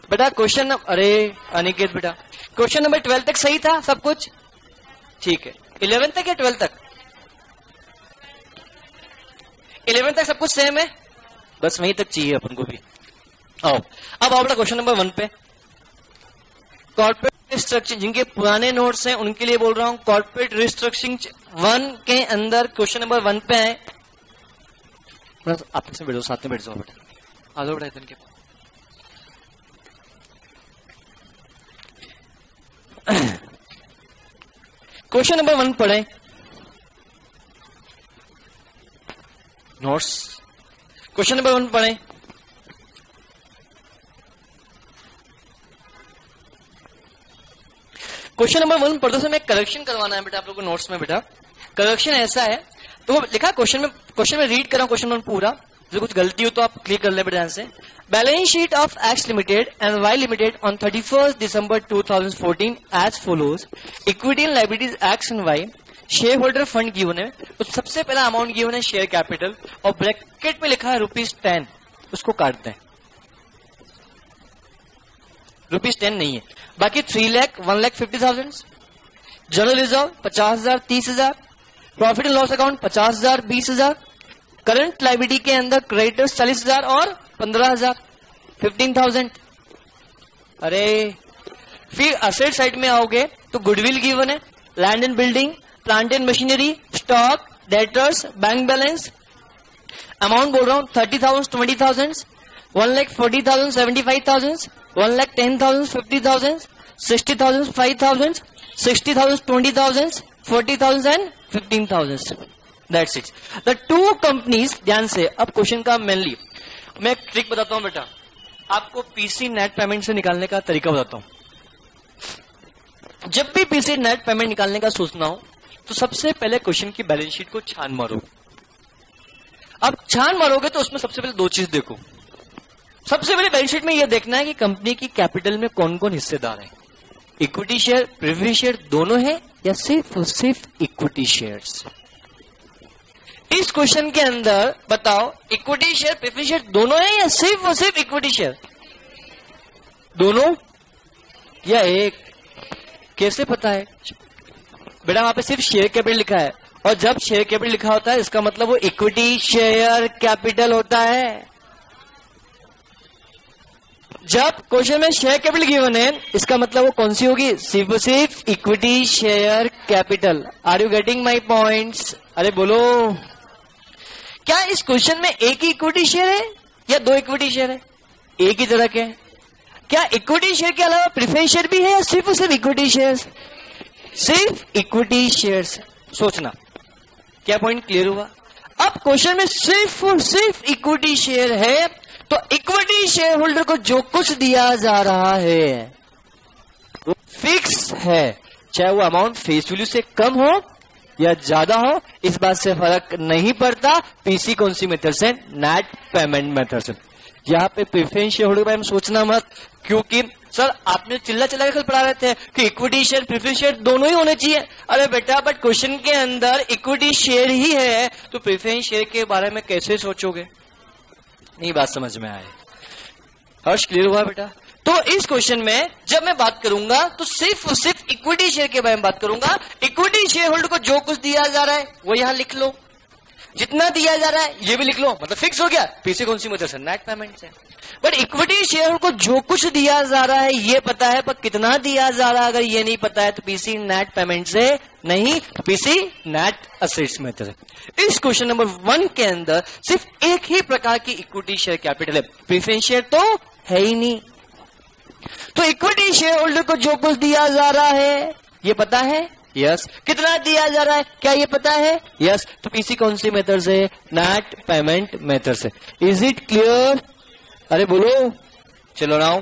बेटा। क्वेश्चन, अरे अनिकेत बेटा, क्वेश्चन नंबर 12 तक सही था सब कुछ? ठीक है। 11 तक या 12 तक? 11 तक सब कुछ सेम है, बस वहीं तक चाहिए अपन को भी। आओ, अब आओ बेटा क्वेश्चन नंबर 1 पे। कॉर्पोरेट रिस्ट्रक्चरिंग, जिनके पुराने नोट्स हैं उनके लिए बोल रहा हूं। कॉर्पोरेट रिस्ट्रक्चरिंग 1 के अंदर क्वेश्चन नंबर 1 पे है। आप इसमें बैठ जाओ, साथ में बैठ जाओ बेटा, आ जाओ बेटा इधर के। क्वेश्चन नंबर 1 पढ़े नोट्स। क्वेश्चन नंबर 1 पढ़े। क्वेश्चन नंबर 1 पढ़ते समय करेक्शन करवाना है बेटा आप लोगों को नोट्स में बेटा। करेक्शन ऐसा है, तो लिखा क्वेश्चन में रीड कर रहा हूं क्वेश्चन में पूरा, जो कुछ गलती हो तो आप क्लिक कर ले बेटा ध्यान से। Balance sheet of X limited and Y limited on 31 December 2014 as follows. Equity and liabilities X and Y, share holder fund given है, तो सबसे पहला अमाउंट गिवन है शेयर कैपिटल, और ब्रैकेट में लिखा है ₹10, उसको काट दें। ₹10 नहीं है, बाकी 3 lakh 1,50,000, general reserve 50,000 30,000, profit and loss account 50,000 20,000, current liability के अंदर क्रेडिटर्स 40,000 और 15,000 15,000। अरे फिर असेट साइड में आओगे तो गुडविल गिवन है, land and building, plant and machinery, stock, debtors, bank balance, amount बोल रहा हूं 30,000, 20,000, 1,40,000, 75,000, 1,10,000, 50,000, 60,000, 5,000, 60,000, 20,000, 40,000 and 15,000. That's it. The two companies, ध्यान से अब क्वेश्चन का मेनली मैं एक ट्रिक बताता हूं बेटा, आपको पीसी नेट पेमेंट से निकालने का तरीका बताता हूं. जब भी पीसी नेट पेमेंट निकालने का सोचना हो तो सबसे पहले क्वेश्चन की बैलेंस शीट को छान मारो. अब छान मारोगे तो उसमें सबसे पहले दो चीज देखो. सबसे पहले बैलेंस शीट में यह देखना है कि कंपनी की कैपिटल में कौन कौन हिस्सेदार है. इक्विटी शेयर, प्रेफरेंस शेयर दोनों है या सिर्फ और सिर्फ इक्विटी शेयर्स. इस क्वेश्चन के अंदर बताओ इक्विटी शेयर, प्रेफरेंस शेयर दोनों है या सिर्फ और सिर्फ इक्विटी शेयर. दोनों या एक. कैसे पता है बेटा? वहां पे सिर्फ शेयर कैपिटल लिखा है, और जब शेयर कैपिटल लिखा होता है इसका मतलब वो इक्विटी शेयर कैपिटल होता है. जब क्वेश्चन में शेयर कैपिटल गिवन है इसका मतलब वो कौन सी होगी? सिर्फ सिर्फ equity share capital. Are you getting my points? अरे बोलो, क्या इस क्वेश्चन में एक ही इक्विटी शेयर है या दो इक्विटी शेयर है? एक ही तरह के. क्या इक्विटी शेयर के अलावा प्रेफरेंस शेयर भी है या सिर्फ और सिर्फ इक्विटी शेयर? सिर्फ इक्विटी शेयर्स. सोचना क्या पॉइंट क्लियर हुआ? अब क्वेश्चन में सिर्फ और सिर्फ इक्विटी शेयर है तो इक्विटी शेयर होल्डर को जो कुछ दिया जा रहा है वो फिक्स है, चाहे वो अमाउंट फेस वैल्यू से कम हो या ज्यादा हो, इस बात से फर्क नहीं पड़ता. पीसी कौन सी मेथड से? नेट पेमेंट मेथड से. यहाँ पे प्रेफरेंस शेयर होल्डर के बारे में सोचना मत, क्योंकि सर आपने चिल्ला चिल्ला के कल पढ़ा रहे थे कि इक्विटी शेयर प्रेफरेंस शेयर दोनों ही होने चाहिए. अरे बेटा बट क्वेश्चन के अंदर इक्विटी शेयर ही है तो प्रेफरेंस शेयर के बारे में कैसे सोचोगे? नहीं बात समझ में आए? हर्ष क्लियर हुआ बेटा? तो इस क्वेश्चन में जब मैं बात करूंगा तो सिर्फ और सिर्फ इक्विटी शेयर के बारे में बात करूंगा. इक्विटी शेयर होल्डर को जो कुछ दिया जा रहा है वो यहां लिख लो, जितना दिया जा रहा है ये भी लिख लो, मतलब फिक्स हो गया. पीसी कौन सी मेथड से? नेट पेमेंट से. बट इक्विटी शेयर को जो कुछ दिया जा रहा है ये पता है, पर कितना दिया जा रहा है अगर ये नहीं पता है तो पीसी नेट पेमेंट से नहीं, पीसी नेट असेट्स मेथड है. इस क्वेश्चन नंबर 1 के अंदर सिर्फ एक ही प्रकार की इक्विटी शेयर कैपिटल है, प्रेफरेंस शेयर तो है ही नहीं. तो इक्विटी शेयर होल्डर को जो कुछ दिया जा रहा है ये पता है? यस. कितना दिया जा रहा है क्या ये पता है? यस. तो पीसी कौन सी मेथड से? नेट पेमेंट मेथड से. Is it clear? अरे बोलो. चलो नाउ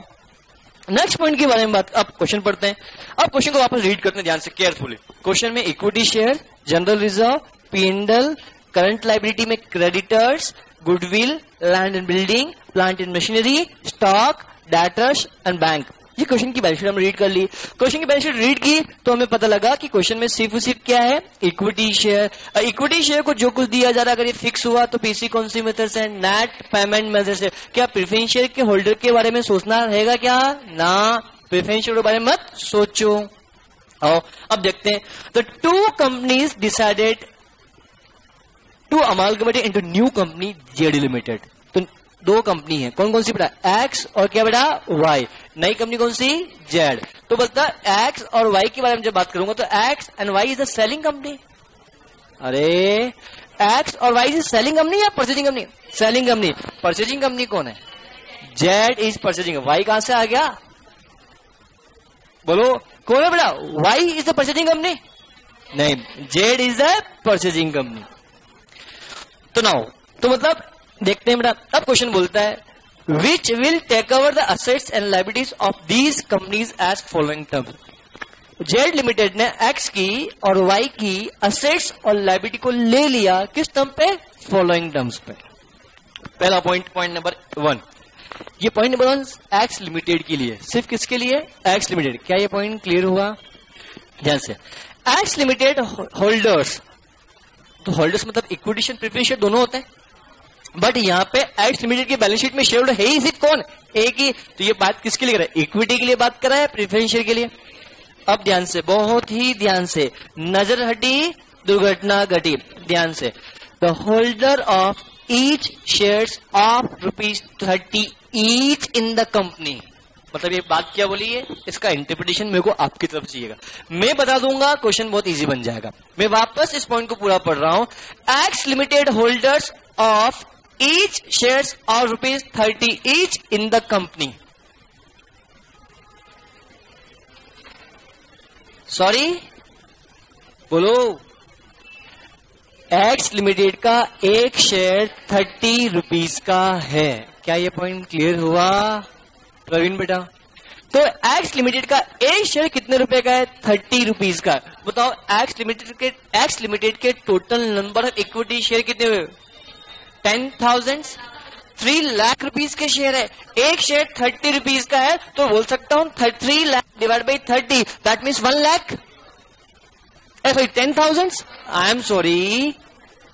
नेक्स्ट पॉइंट के बारे में बात. अब क्वेश्चन पढ़ते हैं. अब क्वेश्चन को वापस रीड करते हैं ध्यान से केयरफुली. क्वेश्चन में equity share, general reserve, PNL, current liability में creditors, goodwill, land and building, plant and machinery, stock, debtors and bank. ये क्वेश्चन की बैलेंस शीट हमने रीड कर ली. क्वेश्चन की बैलेंस शीट रीड की तो हमें पता लगा कि क्वेश्चन में सिर्फ क्या है? Equity share. इक्विटी शेयर को जो कुछ दिया जा रहा है अगर ये फिक्स हुआ तो पीसी कौन सी मेथड से? नेट पेमेंट मेथड से. क्या प्रेफरेंस शेयर के होल्डर के बारे में सोचना रहेगा क्या? ना, प्रेफरेंस शेयर के बारे में मत सोचो. अब देखते हैं. The two companies decided to amalgamate into new company Z limited. तो दो कंपनी है, कौन कौन सी बेटा? एक्स और क्या बेटा? वाई. नई कंपनी कौन सी? जेड. तो बोलता एक्स और वाई के बारे में जब बात करूंगा तो X and Y is the selling company. अरे एक्स और वाई इज सेलिंग कंपनी या purchasing company? Selling company. Purchasing company कौन है? Z is purchasing. वाई कहां से आ गया? बोलो कौन है बेटा? Y is the purchasing company? नहीं, Z is the purchasing company. तो नाउ तो मतलब देखते हैं बेटा. अब क्वेश्चन बोलता है which will take over the assets and liabilities of these companies as following terms. Z limited ने एक्स की और वाई की असेट्स और लायबिलिटी को ले लिया किस टर्म पे? फॉलोइंग टर्म्स पे. पहला पॉइंट नंबर 1. ये पॉइंट नंबर 1 एक्स लिमिटेड के लिए. सिर्फ किसके लिए? X limited. क्या ये पॉइंट क्लियर हुआ? ध्यान से. X limited holders. तो होल्डर्स मतलब इक्विटी शेयर, प्रेफरेंस शेयर दोनों होते हैं. बट यहाँ पे एक्स लिमिटेड की बैलेंस शीट में शेयर होल्डर है ही सिर्फ कौन? एक ही. तो ये बात किसके लिए कर रहा है? इक्विटी के लिए बात कर रहा है, प्रेफरेंस शेयर के लिए. अब ध्यान से, बहुत ही ध्यान से. नजर हटी दुर्घटना घटी. ध्यान से. The holder of each shares of ₹30 each in the company. मतलब ये बात क्या बोली है? इसका इंटरप्रिटेशन मेरे को आपकी तरफ चाहिएगा. मैं बता दूंगा, क्वेश्चन बहुत इजी बन जाएगा. मैं वापस इस पॉइंट को पूरा पढ़ रहा हूं. X limited holders of each shares of rupees 30 each in the company. Sorry बोलो, एक्स लिमिटेड का एक शेयर 30 रुपीज का है। क्या ये पॉइंट क्लियर हुआ प्रवीण बेटा? तो एक्स लिमिटेड का एक शेयर कितने रुपए का है? 30 रुपीज का। बताओ एक्स लिमिटेड के total number of equity share कितने हुए? 10,000। 3 लाख रुपीज के शेयर है, एक शेयर 30 रुपीज का है, तो बोल सकता हूं 3 lakh divide by 30, that means 1 lakh. Sorry 10,000। I am sorry,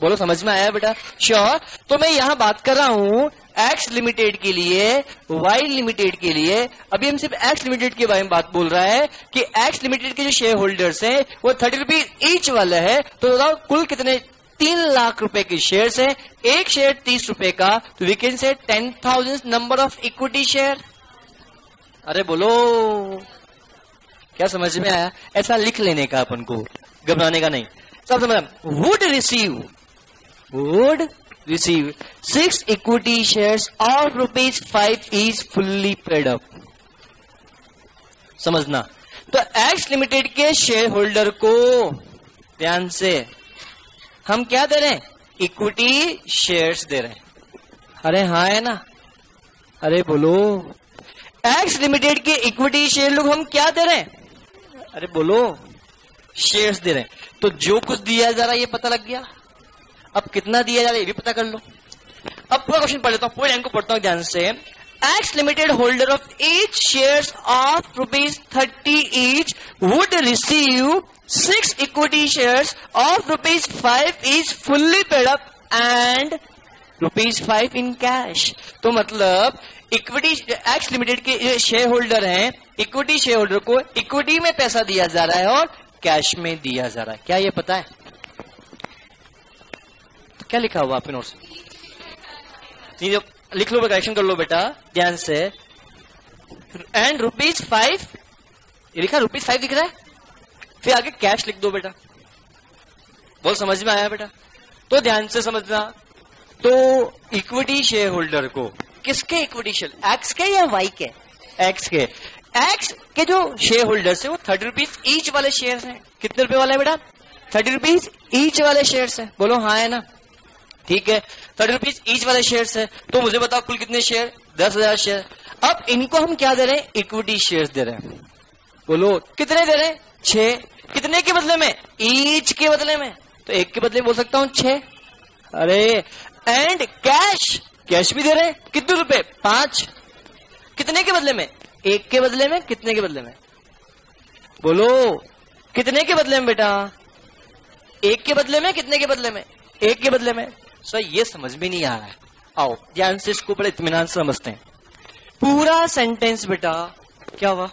बोलो समझ में आया बेटा? श्योर। तो मैं यहां बात कर रहा हूं एक्स लिमिटेड के लिए, वाई लिमिटेड के लिए। अभी हम सिर्फ एक्स लिमिटेड के बारे में बात बोल रहा है कि एक्स लिमिटेड के जो शेयर होल्डर्स हैं वो 30 रुपीज ईच वाला है। तो बताओ कुल कितने? 3 लाख रुपए के शेयर्स हैं, एक शेयर 30 रुपए का, तो we can say 10,000 number of equity share. अरे बोलो, क्या समझ में आया? ऐसा लिख लेने का, अपन को घबराने का नहीं। सब समझ? Would receive 6 equity shares of ₹5 is fully paid up. समझना। तो एक्स लिमिटेड के शेयर होल्डर को ध्यान से हम क्या दे रहे हैं? इक्विटी शेयर्स दे रहे हैं। अरे हाँ है ना? अरे बोलो, एक्स लिमिटेड के इक्विटी शेयर लोग हम क्या दे रहे हैं? अरे बोलो, शेयर्स दे रहे हैं। तो जो कुछ दिया जा रहा है ये पता लग गया। अब कितना दिया जा रहा है ये भी पता कर लो। अब पूरा क्वेश्चन पढ़ लेता हूं, पूरे लाइन को पढ़ता हूं ध्यान से। X limited holder of each shares of ₹30 each would receive 6 equity shares of ₹5 each fully paid up and ₹5 in cash। तो मतलब इक्विटी एक्स लिमिटेड के जो शेयर होल्डर हैं, इक्विटी शेयर होल्डर को इक्विटी में पैसा दिया जा रहा है और कैश में दिया जा रहा है। क्या ये पता है? तो क्या लिखा हुआ आपके नोट्स? लिख लो, करेक्शन कर लो बेटा ध्यान से। एंड ₹5, ये लिखा ₹5 दिख रहा है, फिर आगे कैश लिख दो बेटा। बहुत समझ में आया बेटा? तो ध्यान से समझना। तो इक्विटी शेयर होल्डर को, किसके इक्विटी शेयर? एक्स के या वाई के? एक्स के। एक्स के जो शेयर होल्डर्स है वो 30 रुपीज ईच वाले शेयर हैं। कितने रुपए वाले बेटा? 30 रुपीज ईच वाले शेयर है। बोलो हाँ है ना? ठीक है, 30 रुपीज ईच वाले शेयर्स है। तो मुझे बताओ कुल कितने शेयर? 10,000 शेयर। अब इनको हम क्या दे रहे हैं? इक्विटी शेयर्स दे रहे हैं। बोलो कितने दे रहे हैं? 6। कितने के बदले में? ईच के बदले में। तो एक के बदले बोल सकता हूं 6। अरे एंड कैश, कैश भी दे रहे हैं। कितने रुपए? 5। कितने के बदले में? एक के बदले में। कितने के बदले में? बोलो कितने के बदले में बेटा? एक के बदले में। कितने के बदले में? एक के बदले में। सर ये समझ में नहीं आ रहा है। आओ ध्यान से इसको बड़े इत्मीनान से समझते हैं। पूरा सेंटेंस बेटा क्या हुआ?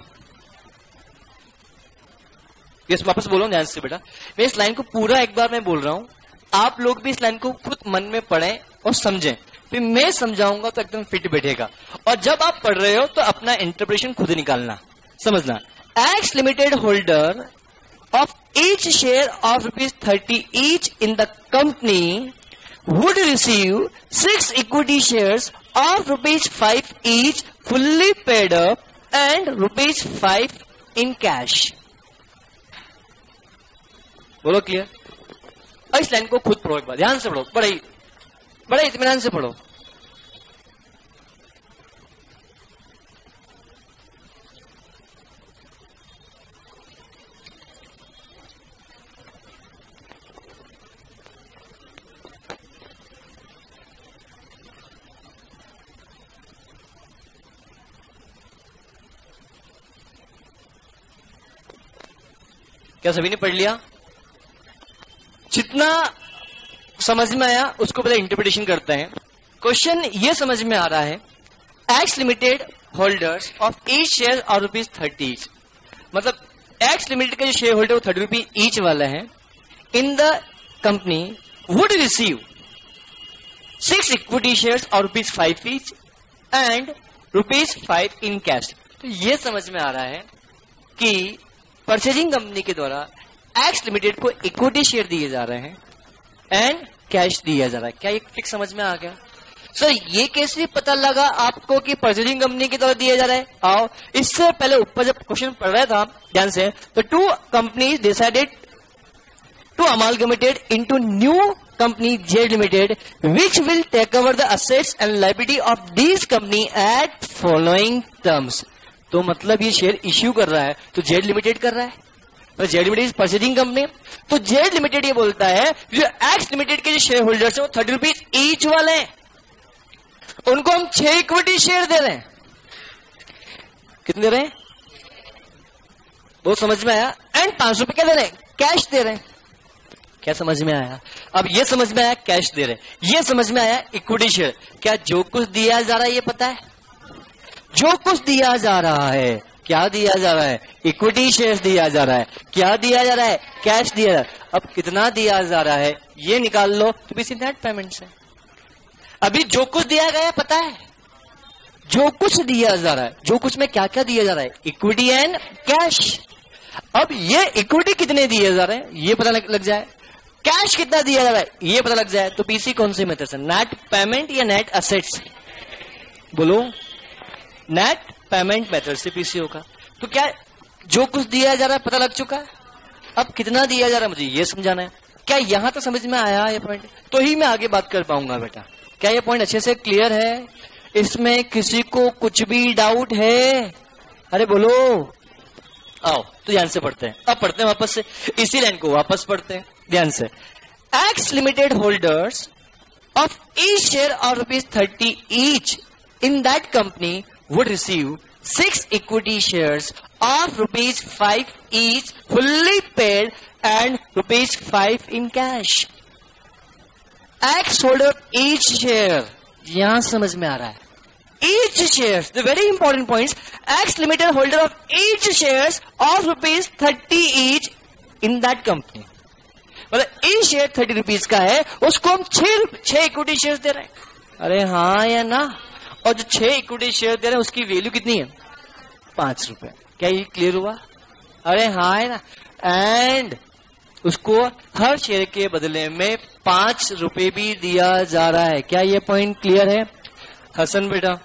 ये वापस बोलो ध्यान से बेटा। मैं इस लाइन को पूरा एक बार मैं बोल रहा हूं, आप लोग भी इस लाइन को खुद मन में पढ़ें और समझें, फिर मैं समझाऊंगा तो एकदम फिट बैठेगा। और जब आप पढ़ रहे हो तो अपना इंटरप्रिटेशन खुद निकालना। समझना। X limited holder of each share of ₹30 each in the company would receive 6 equity shares of ₹5 each fully paid up and ₹5 in cash। बोलो क्लियर? और इस लाइन को खुद पढ़ो एक बार, ध्यान से पढ़ो, बड़े इत्मीनान से पढ़ो। क्या सभी ने पढ़ लिया? जितना समझ में आया उसको पहले इंटरप्रिटेशन करते हैं। क्वेश्चन ये समझ में आ रहा है, x limited holders of each share और ₹30 मतलब एक्स लिमिटेड के जो शेयर होल्डर वो 30 रुपीज ईच वाला है। इन the company would receive 6 equity shares और ₹5 ईच एंड ₹5 इन कैश। तो ये समझ में आ रहा है कि परचेजिंग कंपनी के द्वारा एक्स लिमिटेड को इक्विटी शेयर दिए जा रहे हैं एंड कैश दिया जा रहा है। क्या ये फिक्स समझ में आ गया? सर ये कैसे पता लगा आपको कि परचेजिंग कंपनी की तरफ दिया जा रहा है? आओ, इससे पहले ऊपर जब क्वेश्चन पढ़ रहा था ध्यान से, तो 2 companies decided to amalgamated into new company Z Limited, which will take over the assets and liability of these company at following terms. तो मतलब ये शेयर इश्यू कर रहा है तो Z Limited कर रहा है, तो Z Limited परचेजिंग कंपनी, तो Z Limited ये बोलता है जो X Limited के जो शेयर होल्डर्स है वो 30 रुपीज ईच वाले हैं, उनको हम 6 इक्विटी शेयर दे रहे हैं। कितने दे रहे हैं? वो समझ में आया? एंड 500 रुपए क्या दे रहे हैं? कैश दे रहे हैं। क्या समझ में आया? अब ये समझ में आया कैश दे रहे, ये समझ में आया इक्विटी शेयर। क्या जो कुछ दिया जा रहा है ये पता है? जो कुछ दिया जा रहा है, क्या दिया जा रहा है? इक्विटी शेयर दिया जा रहा है। क्या दिया जा रहा है? कैश दिया जा रहा है। अब कितना दिया जा रहा है ये निकाल लो तो पीसी नेट पेमेंट से। अभी जो कुछ दिया गया पता है, जो कुछ दिया जा रहा है, जो कुछ में क्या क्या दिया जा रहा है, इक्विटी एंड कैश। अब ये इक्विटी कितने दिए जा रहे हैं ये पता लग जाए, कैश कितना दिया जा रहा है ये पता लग जाए, तो पीसी कौन से मेथड से, नेट पेमेंट या नेट असेट्स? बोलो, नेट पेमेंट मेथड से पीसी होगा। तो क्या जो कुछ दिया जा रहा है पता लग चुका है, अब कितना दिया जा रहा है मुझे ये समझाना है। क्या यहां तो समझ में आया ये पॉइंट? तो ही मैं आगे बात कर पाऊंगा बेटा। क्या ये पॉइंट अच्छे से क्लियर है? इसमें किसी को कुछ भी डाउट है? अरे बोलो। आओ तो ध्यान से पढ़ते हैं, अब पढ़ते हैं वापस से इसी लाइन को वापस पढ़ते हैं ध्यान से। X Limited holders of each share of ₹30 each in that company would receive 6 equity shares of ₹5 each, fully paid, and ₹5 in cash. X holder each share, यहां समझ में आ रहा है, each shares, the very important points, X Limited holder of each shares of ₹30 each in that company. मतलब एक शेयर 30 रुपीज का है, उसको हम 6 इक्विटी शेयर दे रहे हैं। अरे हाँ या ना? और जो 6 इक्विटी शेयर दे रहे हैं उसकी वैल्यू कितनी है? 5 रुपए। क्या ये क्लियर हुआ? अरे हाँ है ना? एंड उसको हर शेयर के बदले में 5 रुपए भी दिया जा रहा है। क्या ये पॉइंट क्लियर है? हसन बेटा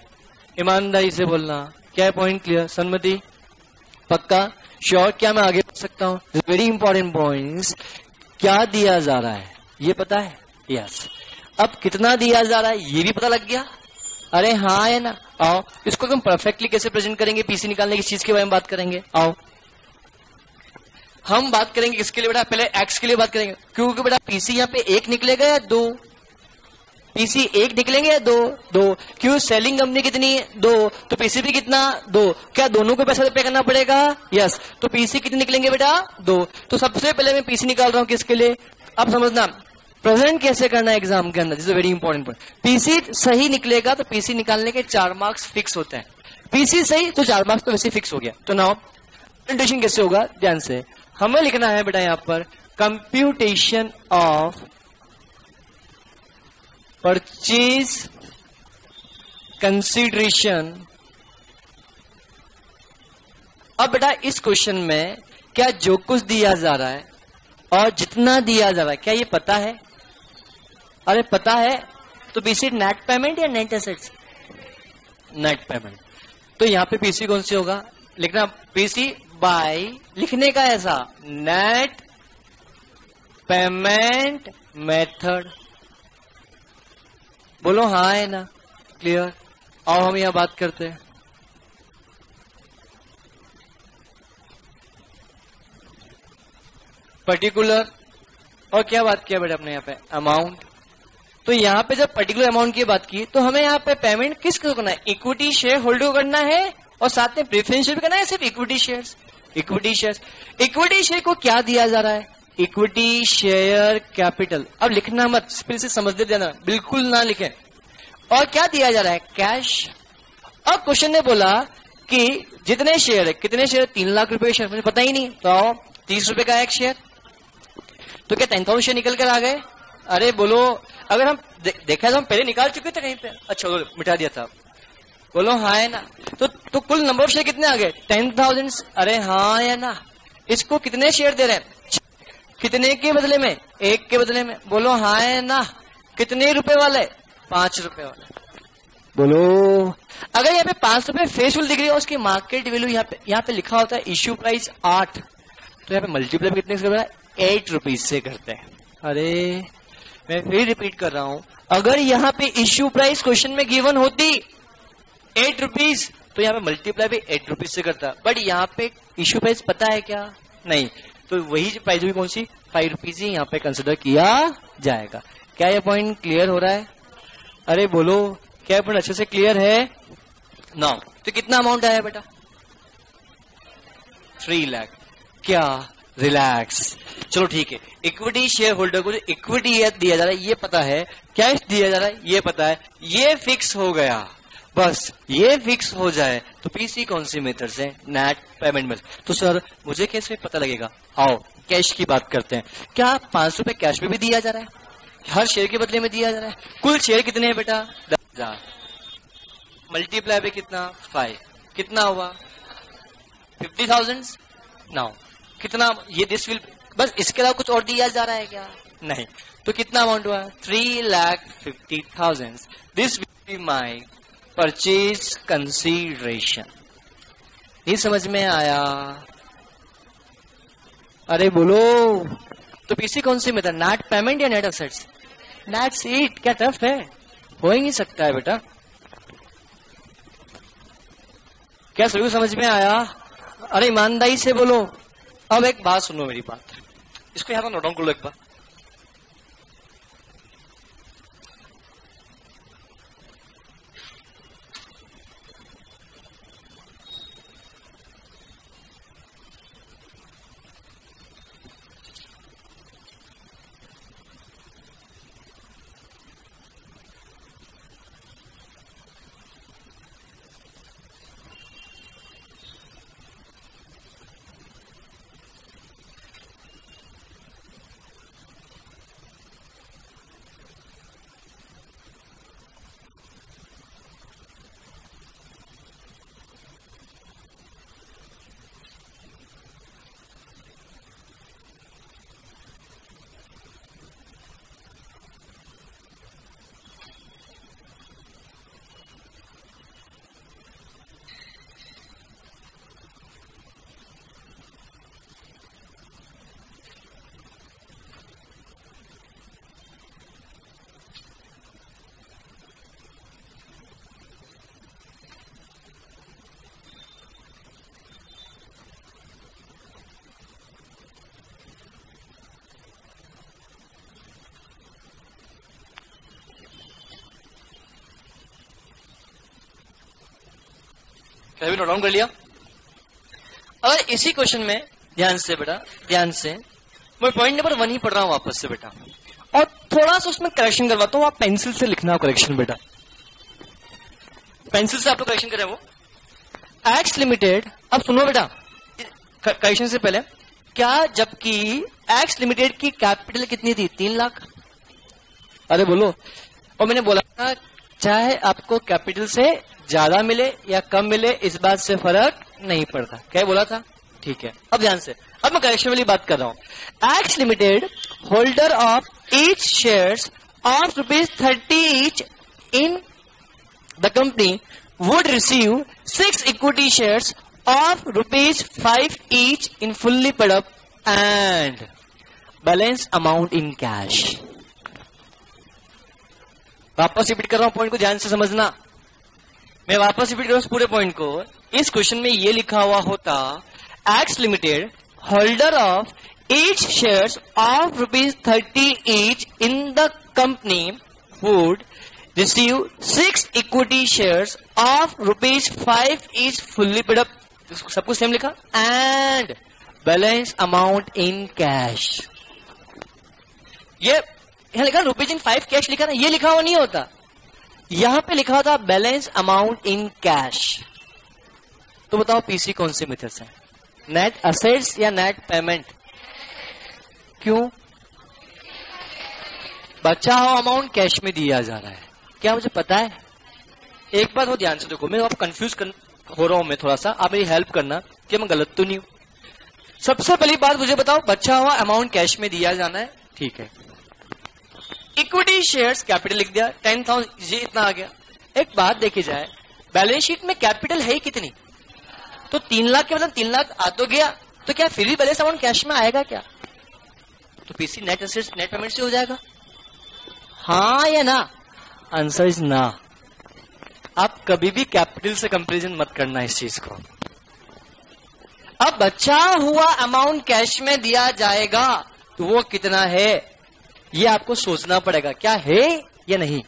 ईमानदारी से बोलना, क्या ये पॉइंट क्लियर? सन्मति पक्का श्योर? क्या मैं आगे बढ़ सकता हूँ? Very important points. क्या दिया जा रहा है ये पता है? यस। अब कितना दिया जा रहा है ये भी पता लग गया? अरे हाँ है ना? आओ इसको हम परफेक्टली कैसे प्रेजेंट करेंगे, पीसी निकालने की चीज के बारे में बात करेंगे। आओ हम बात करेंगे किसके लिए बेटा? पहले एक्स के लिए बात करेंगे, क्योंकि बेटा पीसी यहाँ पे 1 निकलेगा या 2? पीसी 1 निकलेंगे या 2? क्यों? सेलिंग कंपनी कितनी है? 2। तो पीसी भी कितना? 2। क्या दोनों को पैसा पे करना पड़ेगा? यस। तो पीसी कितने निकलेंगे बेटा? 2। तो सबसे पहले मैं पीसी निकाल रहा हूं किसके लिए? अब समझना प्रेजेंट कैसे करना है एग्जाम के अंदर, this is very important point. PC सही निकलेगा तो पीसी निकालने के 4 मार्क्स फिक्स होते हैं। पीसी सही तो 4 मार्क्स तो वैसे फिक्स हो गया। तो नाउ कंप्यूटेशन कैसे होगा ध्यान से, हमें लिखना है बेटा यहां पर कंप्यूटेशन ऑफ परचेज कंसीडरेशन। अब बेटा इस क्वेश्चन में क्या जो कुछ दिया जा रहा है और जितना दिया जा रहा है क्या ये पता है? अरे पता है तो पीसी नेट पेमेंट या नेट एसेट्स? Net payment. तो यहां पे पीसी कौन सी होगा? लिखना पीसी बाय, लिखने का ऐसा नेट पेमेंट मेथड। बोलो हाँ है ना? क्लियर? आओ हम यहां बात करते हैं। पर्टिकुलर और क्या बात किया बेटा अपने यहाँ पे? अमाउंट। तो यहाँ पे जब पर्टिकुलर अमाउंट की बात की तो हमें यहाँ पे पेमेंट किसको करना है? इक्विटी शेयर होल्डर को करना है और साथ में प्रेफरेंस शेयर भी करना है, सिर्फ equity shares. Equity shares, equity share को क्या दिया जा रहा है? Equity share capital. अब लिखना मत, फिर से समझते जाना, बिल्कुल ना लिखें। और क्या दिया जा रहा है? कैश। अब क्वेश्चन ने बोला कि जितने शेयर है, कितने शेयर? 3 लाख रुपए शेयर, मुझे पता ही नहीं। तो आओ 30 रुपए का एक शेयर, तो क्या 10,000 शेयर निकल कर आ गए? अरे बोलो, अगर हम देखा तो हम पहले निकाल चुके थे कहीं पे। अच्छा मिटा दिया था। बोलो हाँ है ना? तो कुल नंबर ऑफ शेयर कितने आ गए? 10,000। अरे हाँ है ना? इसको कितने शेयर दे रहे हैं? कितने के बदले में? 1 के बदले में। बोलो हाँ है ना? कितने रुपए वाले? 5 रुपए वाले। बोलो। अगर यहाँ पे 5 रुपए फेस वैल्यू दिख रही है, उसकी मार्केट वैल्यू यहाँ पे लिखा होता है इश्यू प्राइस 8, तो यहाँ पे मल्टीप्लाई कितने से करता है? 8 रुपीज से करते हैं। अरे मैं फिर रिपीट कर रहा हूं, अगर यहाँ पे इश्यू प्राइस क्वेश्चन में गिवन होती 8 रुपीज, तो यहाँ पे मल्टीप्लाई भी 8 रुपीज से करता, बट यहाँ पे इश्यू प्राइस पता है क्या? नहीं, तो वही प्राइस भी कौन सी 5 रुपीज ही यहाँ पे कंसिडर किया जाएगा। क्या ये पॉइंट क्लियर हो रहा है? अरे बोलो, क्या ये पॉइंट अच्छे से क्लियर है? ना, तो कितना अमाउंट आया बेटा? 3 लाख। क्या? रिलैक्स, चलो ठीक है। इक्विटी शेयर होल्डर को जो इक्विटी दिया जा रहा है ये पता है, कैश दिया जा रहा है ये पता है, ये फिक्स हो गया। बस ये फिक्स हो जाए तो पीसी कौन सी मेथड से? Net payment method. तो सर मुझे कैसे पता लगेगा? आओ कैश की बात करते हैं। क्या 5 रुपए कैश में भी दिया जा रहा है? हर शेयर के बदले में दिया जा रहा है। कुल शेयर कितने हैं बेटा? 10,000। मल्टीप्लाई पे कितना? 5। कितना हुआ? 50,000। नाउ कितना ये दिस विल, बस इसके अलावा कुछ और दिया जा रहा है क्या? नहीं। तो कितना अमाउंट हुआ? 3,50,000। This will be my purchase consideration. ये समझ में आया? अरे बोलो। तो पीसी कौन सी मेथड? नेट पेमेंट या नेट असेट्स? Net seat. क्या टफ है? हो ही नहीं सकता है बेटा। क्या सभी समझ में आया? अरे ईमानदारी से बोलो। अब एक बात सुनो मेरी बात, इसको यहां पर नोट डाउन कर लो एक बार। भी नोट डाउन कर लिया? अगर इसी क्वेश्चन में ध्यान से बेटा, ध्यान से, मैं पॉइंट नंबर 1 ही पढ़ रहा हूं वापस से बेटा, और थोड़ा सा उसमें करेक्शन करवाता हूं। आप पेंसिल से लिखना करेक्शन बेटा, पेंसिल से आपको करेक्शन करे वो। एक्स लिमिटेड, अब सुनो बेटा करेक्शन से पहले, क्या जबकि एक्स लिमिटेड की कैपिटल कितनी थी? 3 लाख। अरे बोलो। और मैंने बोला था चाहे आपको कैपिटल से ज्यादा मिले या कम मिले इस बात से फर्क नहीं पड़ता। क्या बोला था? ठीक है। अब ध्यान से, अब मैं करेक्शन वाली बात कर रहा हूं। X limited holder of each shares of ₹30 each in the company would receive 6 equity shares of ₹5 each in fully paid up and balance amount in cash. वापस रिपीट कर रहा हूं, पॉइंट को ध्यान से समझना। मैं वापस रिपीट कर रहा हूं पूरे पॉइंट को। इस क्वेश्चन में ये लिखा हुआ होता, x limited holder of each shares of ₹30 each in the company would receive 6 equity shares of ₹5 each fully paid up, सब कुछ सेम लिखा, and balance amount in cash. ये यहां लिखा ₹5 कैश लिखा ना, ये लिखा हुआ नहीं होता, यहां पे लिखा होता बैलेंस अमाउंट इन कैश। तो बताओ पीसी कौन सी मेथड है? नेट असेट्स या नेट पेमेंट? क्यों? बचा हुआ अमाउंट कैश में दिया जा रहा है। क्या मुझे पता है? एक बात हो ध्यान से देखो, मैं आप कंफ्यूज हो रहा हूं मैं थोड़ा सा, आप मेरी हेल्प करना कि मैं गलत तो नहीं हूं। सबसे पहली बात मुझे बताओ, बचा हुआ अमाउंट कैश में दिया जाना है, ठीक है। इक्विटी शेयर्स कैपिटल लिख दिया 10,000, ये इतना आ गया। एक बात देखी जाए, बैलेंस शीट में कैपिटल है ही कितनी? तो 3 लाख के मतलब 3 लाख आ तो गया, तो क्या फिर भी बैलेंस अमाउंट कैश में आएगा क्या? तो PC net assets net payment से हो जाएगा, हाँ या ना? आंसर इज ना। आप कभी भी कैपिटल से कंपैरिजन मत करना इस चीज को। अब बचा हुआ अमाउंट कैश में दिया जाएगा तो वो कितना है, ये आपको सोचना पड़ेगा, क्या है या नहीं।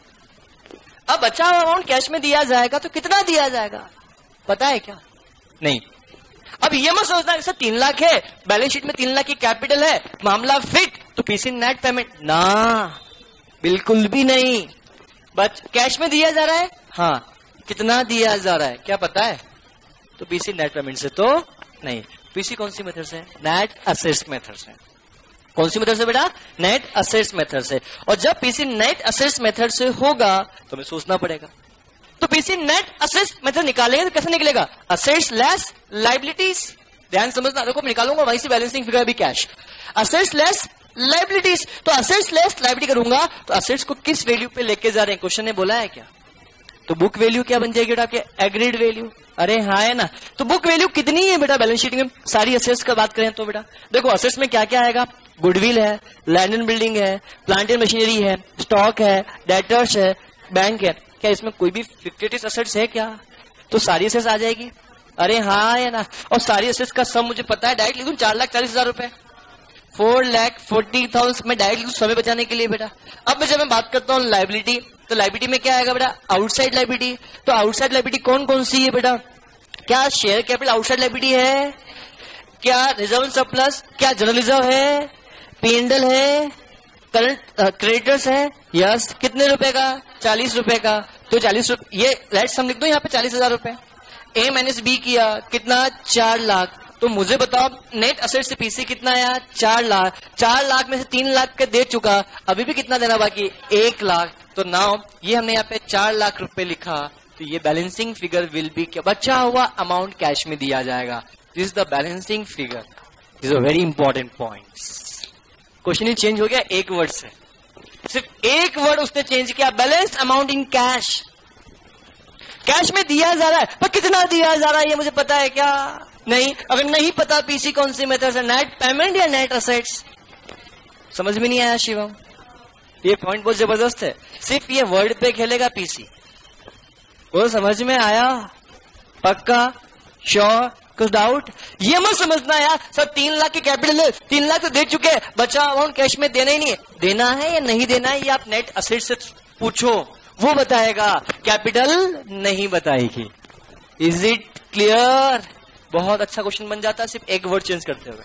अब बचा हुआ अमाउंट कैश में दिया जाएगा तो कितना दिया जाएगा, पता है क्या? नहीं। अब ये मत सोचना सर 3 लाख है, बैलेंस शीट में 3 लाख की कैपिटल है, मामला फिट, तो पीसी नेट पेमेंट ना, बिल्कुल भी नहीं। बच कैश में दिया जा रहा है, हाँ, कितना दिया जा रहा है क्या पता है? तो पीसी नेट पेमेंट से तो नहीं। पीसी कौन सी मेथड से? नेट असेट्स मेथड से। कौन सी मेथड से बेटा? नेट असेट्स मेथड से। और जब पीसी नेट असेट्स मेथड से होगा तो हमें सोचना पड़ेगा, तो पीसी नेट असेट्स मेथड निकालेंगे तो कैसे निकलेगा? Assets less liabilities. ध्यान समझना, देखो मैं निकालूंगा वहीं से बैलेंसिंग फिगर भी कैश। असेट्स लेस लायबिलिटीज, तो असेट्स लेस लायबिलिटी करूंगा तो असेट्स को किस वैल्यू पे लेके जा रहे हैं, क्वेश्चन ने बोला है क्या? तो बुक वैल्यू क्या बन जाएगी बेटा आपके? Agreed value. अरे हाँ है ना। तो बुक वैल्यू कितनी है बेटा बैलेंस शीट में? सारी असेट्स का बात करें तो बेटा देखो असेट्स में क्या क्या आएगा? गुडविल है, लैंड एंड बिल्डिंग है, प्लांट एंड मशीनरी है, स्टॉक है, डेटर्स है, बैंक है। क्या इसमें कोई भी फिक्सेड असेट्स है क्या? तो सारी असेट्स आ जाएगी। अरे हाँ है ना। और सारी असेट्स का सम मुझे पता है, डायरेक्ट लिखूं 4,40,000 रुपए, 4,40,000 मैं डायरेक्ट लिखूं समय बचाने के लिए बेटा। अब जब मैं बात करता हूँ लायबिलिटी, तो लायबिलिटी में क्या आएगा बेटा? Outside liability. तो आउटसाइड लायबिलिटी कौन कौन सी है बेटा? क्या शेयर कैपिटल आउटसाइड लायबिलिटी है? क्या रिजर्व सरप्लस? क्या जनरल रिजर्व है? P&L है? करंट क्रेडिटर्स है? यस। कितने रुपए का? 40 रुपए का। तो 40 रुपए, ये राइट सम लिख दो यहाँ पे 40,000 रुपए। A माइनस बी किया कितना? 4 लाख। तो मुझे बताओ नेट असेट से पीसी कितना आया? 4 लाख। 4 लाख में से 3 लाख का दे चुका, अभी भी कितना देना बाकी? 1 लाख। तो नाउ ये हमने यहाँ पे 4 लाख रुपए लिखा, तो ये बैलेंसिंग फिगर विल बी क्या? बचा हुआ अमाउंट कैश में दिया जाएगा। This is the balancing figure. This is a very important point. Question he change हो गया एक वर्ड से, सिर्फ एक वर्ड उसने चेंज किया, balance amount in cash. Cash में दिया जा रहा है, पर कितना दिया जा रहा है ये मुझे पता है क्या? नहीं। अगर नहीं पता पीसी कौन सी मेथड से, नेट पेमेंट या नेट असेट्स? समझ में नहीं आया शिवम? ये पॉइंट बहुत जबरदस्त है। सिर्फ ये वर्ड पे खेलेगा पीसी। वो समझ में आया? पक्का? श्योर? कुछ डाउट? ये मत समझना यार सर 3 लाख की कैपिटल है, 3 लाख तो दे चुके हैं, बचा अमाउंट कैश में देना ही नहीं है। देना है या नहीं देना है ये आप नेट असेट से पूछो, वो बताएगा, कैपिटल नहीं बताएगी। Is it clear? बहुत अच्छा क्वेश्चन बन जाता है सिर्फ एक वर्ड चेंज करते हुए।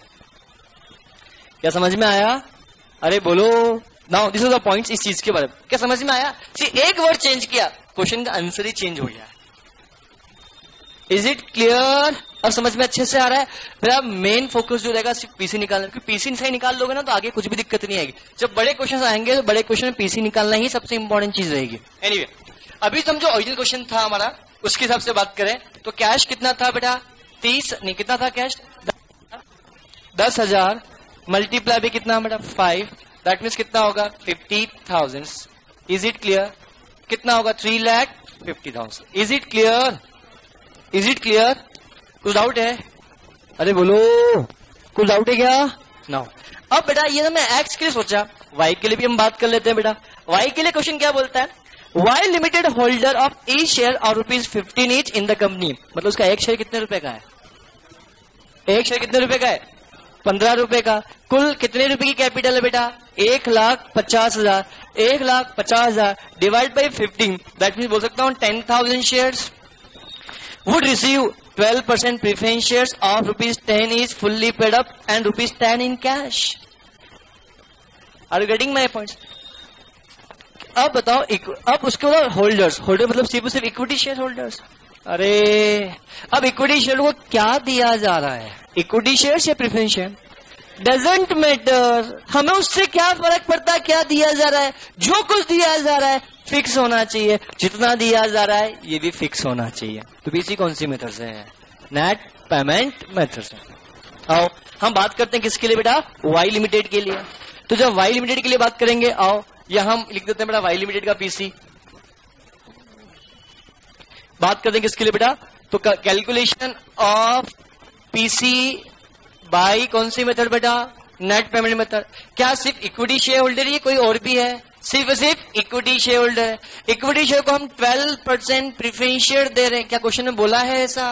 क्या समझ में आया? अरे बोलो। Now this is the points इस चीज के बारे में। क्या समझ में आया? सिर्फ एक वर्ड चेंज किया, क्वेश्चन का आंसर ही चेंज हो गया। Is it clear? अब समझ में अच्छे से आ रहा है? मेरा मेन फोकस जो रहेगा सिर्फ पीसी निकालना, क्योंकि पीसी सही निकाल लोगे ना तो आगे कुछ भी दिक्कत नहीं आएगी। जब बड़े क्वेश्चन आएंगे तो बड़े क्वेश्चन में पीसी निकालना ही सबसे इंपॉर्टेंट चीज रहेगी। एनीवे, अभी तो हम जो ओरिजिनल क्वेश्चन था हमारा उसके हिसाब से बात करें तो कैश कितना था बेटा? 30 नहीं, कितना था कैश? 10,000 मल्टीप्लाई भी कितना बेटा? 5, दैट मीन्स कितना होगा? 50,000। Is it clear? कितना होगा? 3,50,000। Is it clear? Is it clear? कुछ डाउट है? अरे बोलो, कुछ डाउट है क्या? नो। अब बेटा ये ना मैं एक्स के लिए सोचा, वाई के लिए भी हम बात कर लेते हैं बेटा। वाई के लिए क्वेश्चन क्या बोलता है? Y limited holder of each share और ₹15 ईच इन द कंपनी। मतलब उसका एक शेयर कितने रुपए का है? एक शेयर कितने रुपए का है? 15 रुपए का। कुल कितने रुपए की कैपिटल है बेटा? 1,50,000। 1,50,000 डिवाइड बाई 15, दैट मीन्स बोल सकता हूँ 10,000 shares would receive 12% preference shares of ₹10 each fully paid up and ₹10 in cash. Are you getting my points? अब बताओ, अब उसके बाद होल्डर्स, होल्डर मतलब सिर्फ इक्विटी शेयर होल्डर्स। अरे अब इक्विटी शेयर को क्या दिया जा रहा है? इक्विटी शेयर या प्रेफरेंस शेयर? डजेंट मैटर, हमें उससे क्या फर्क पड़ता है क्या दिया जा रहा है? जो कुछ दिया जा रहा है फिक्स होना चाहिए, जितना दिया जा रहा है ये भी फिक्स होना चाहिए। तो पीसी कौन सी मेथड से है? नेट पेमेंट मेथड से। आओ हम बात करते हैं किसके लिए बेटा? वाई लिमिटेड के लिए। तो जब वाई लिमिटेड के लिए बात करेंगे, आओ यहां हम लिख देते हैं बेटा वाई लिमिटेड का पीसी। बात करते हैं किसके लिए बेटा? तो कैलकुलेशन ऑफ पीसी बाई कौन सी मेथड बेटा? Net payment method. क्या सिर्फ इक्विटी शेयर होल्डर ही, कोई और भी है? सिर्फ equity share holder. Equity share को हम 12% प्रेफरेंस शेयर दे रहे हैं। क्या क्वेश्चन में बोला है ऐसा?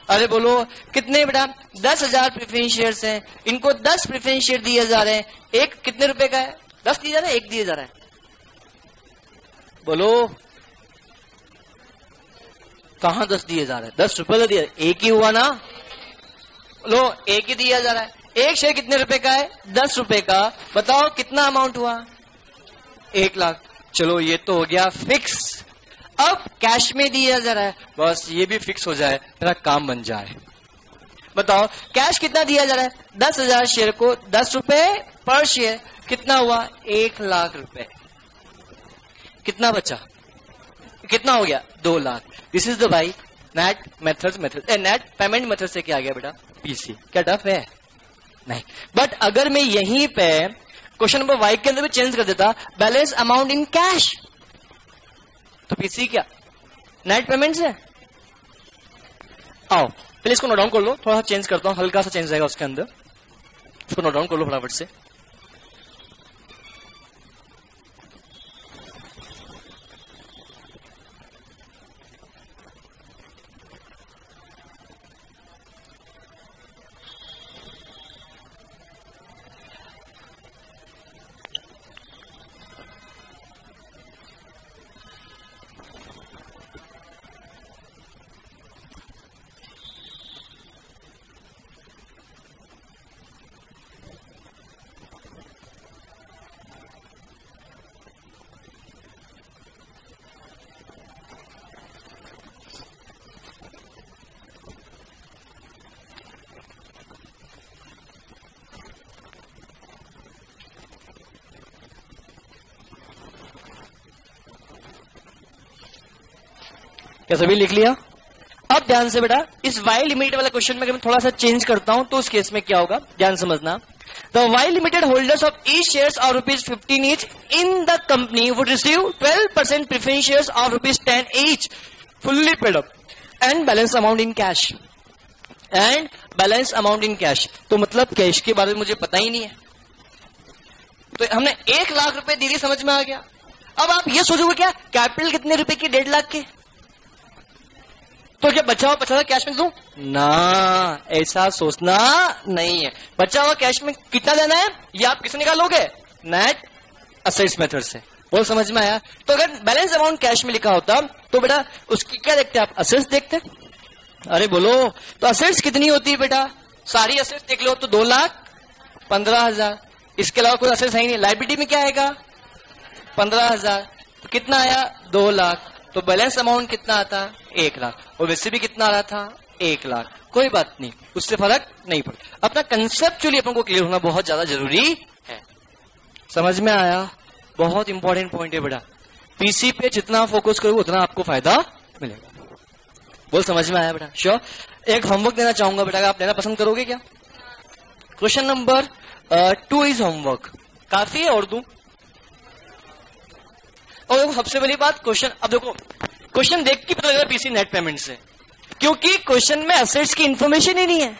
अरे बोलो कितने बेटा? 10,000 प्रेफरेंस शेयर्स हैं, इनको 10 प्रेफरेंस शेयर दिए जा रहे हैं। एक कितने रुपए का है? 10 दिया जा रहा है, एक दिया जा रहा है? बोलो कहां 10 दिए जा रहे हैं? 10 रुपए तो दिया, एक ही हुआ ना? लो एक ही दिया जा रहा है। एक शेयर कितने रुपए का है? 10 रुपए का। बताओ कितना अमाउंट हुआ? 1 लाख। चलो ये तो हो गया फिक्स। अब कैश में दिया जा रहा है, बस ये भी फिक्स हो जाए, मेरा काम बन जाए। बताओ कैश कितना दिया जा रहा है? 10,000 शेयर को 10 रुपए पर शेयर, कितना हुआ? 1 लाख रुपए। कितना बचा? कितना हो गया? 2 lakh. This is the by net net payment method से क्या आ गया बेटा? पीसी। क्या टफ है? नहीं। बट अगर मैं यहीं पे क्वेश्चन नंबर वाई के अंदर भी चेंज कर देता, बैलेंस अमाउंट इन कैश, तो पीसी क्या? नेट पेमेंट है। आओ पहले इसको नोट डाउन कर लो, थोड़ा सा चेंज करता हूं, हल्का सा चेंज आएगा उसके अंदर। इसको नोट डाउन कर लो फटाफट से। क्या सभी लिख लिया? अब ध्यान से बेटा, इस वाई लिमिटेड वाला क्वेश्चन में अगर मैं थोड़ा सा चेंज करता हूं तो उस केस में क्या होगा, ध्यान समझना। The Y limited holders of each shares of ₹15 each in the company would receive 12% preference shares of ₹10 each fully paid up and balance amount in cash. And balance amount in cash, तो मतलब कैश के बारे में मुझे पता ही नहीं है। तो हमने 1 लाख रुपए दे दिए, समझ में आ गया। अब आप ये सोचोगे क्या कैपिटल कितने रुपए की? 1.5 लाख के। तो क्या बचा हुआ 50,000 कैश में दूं? ना, ऐसा सोचना नहीं है। बचा हुआ कैश में कितना देना है ये आप किसे निकालोगे? नेट असेट्स मेथड से। बोल समझ में आया? तो अगर बैलेंस अमाउंट कैश में लिखा होता तो बेटा उसकी क्या देखते आप? असेट्स देखते। अरे बोलो तो असेट्स कितनी होती है बेटा? सारी असेट्स देख लो तो 2,15,000। इसके अलावा कोई असेट्स है ही नहीं। लायबिलिटी में क्या आएगा? 15,000। तो कितना आया? 2 लाख। तो बैलेंस अमाउंट कितना आता? 1 लाख। और वैसे भी कितना आ रहा था? 1 लाख। कोई बात नहीं, उससे फर्क नहीं पड़ता। अपना कंसेप्चुअली अपन को क्लियर होना बहुत ज्यादा जरूरी है। समझ में आया? बहुत इंपॉर्टेंट पॉइंट है बेटा। पीसी पे जितना फोकस करोगे उतना आपको फायदा मिलेगा। बोल समझ में आया बेटा? श्योर। एक होमवर्क देना चाहूंगा बेटा, आप लेना पसंद करोगे क्या? Question number 2 is homework. काफी है और दूं? और देखो सबसे पहली बात, क्वेश्चन अब देखो, क्वेश्चन देख के पता लगा पीसी नेट पेमेंट से, क्योंकि क्वेश्चन में असेट्स की इंफॉर्मेशन ही नहीं है।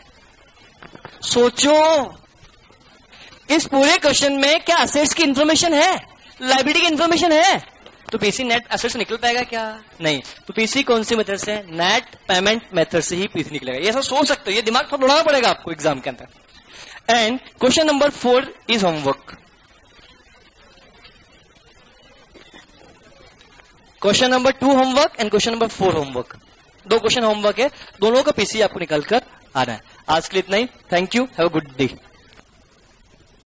सोचो इस पूरे क्वेश्चन में क्या असेट्स की इंफॉर्मेशन है? लायबिलिटी की इंफॉर्मेशन है? तो पीसी नेट असेट्स निकल पाएगा क्या? नहीं। तो पीसी कौन सी मेथड से? नेट पेमेंट मेथड से ही पीसी निकलेगा। ये ऐसा सोच सकते हो, ये दिमाग थोड़ा दौड़ाना पड़ेगा आपको एग्जाम के अंदर। And question number 4 is homework. Question number 2 homework and question number 4 homework. 2 question homework है, दोनों का पीसी आपको निकल कर आना है। आज के लिए इतना ही। Thank you, have a good day.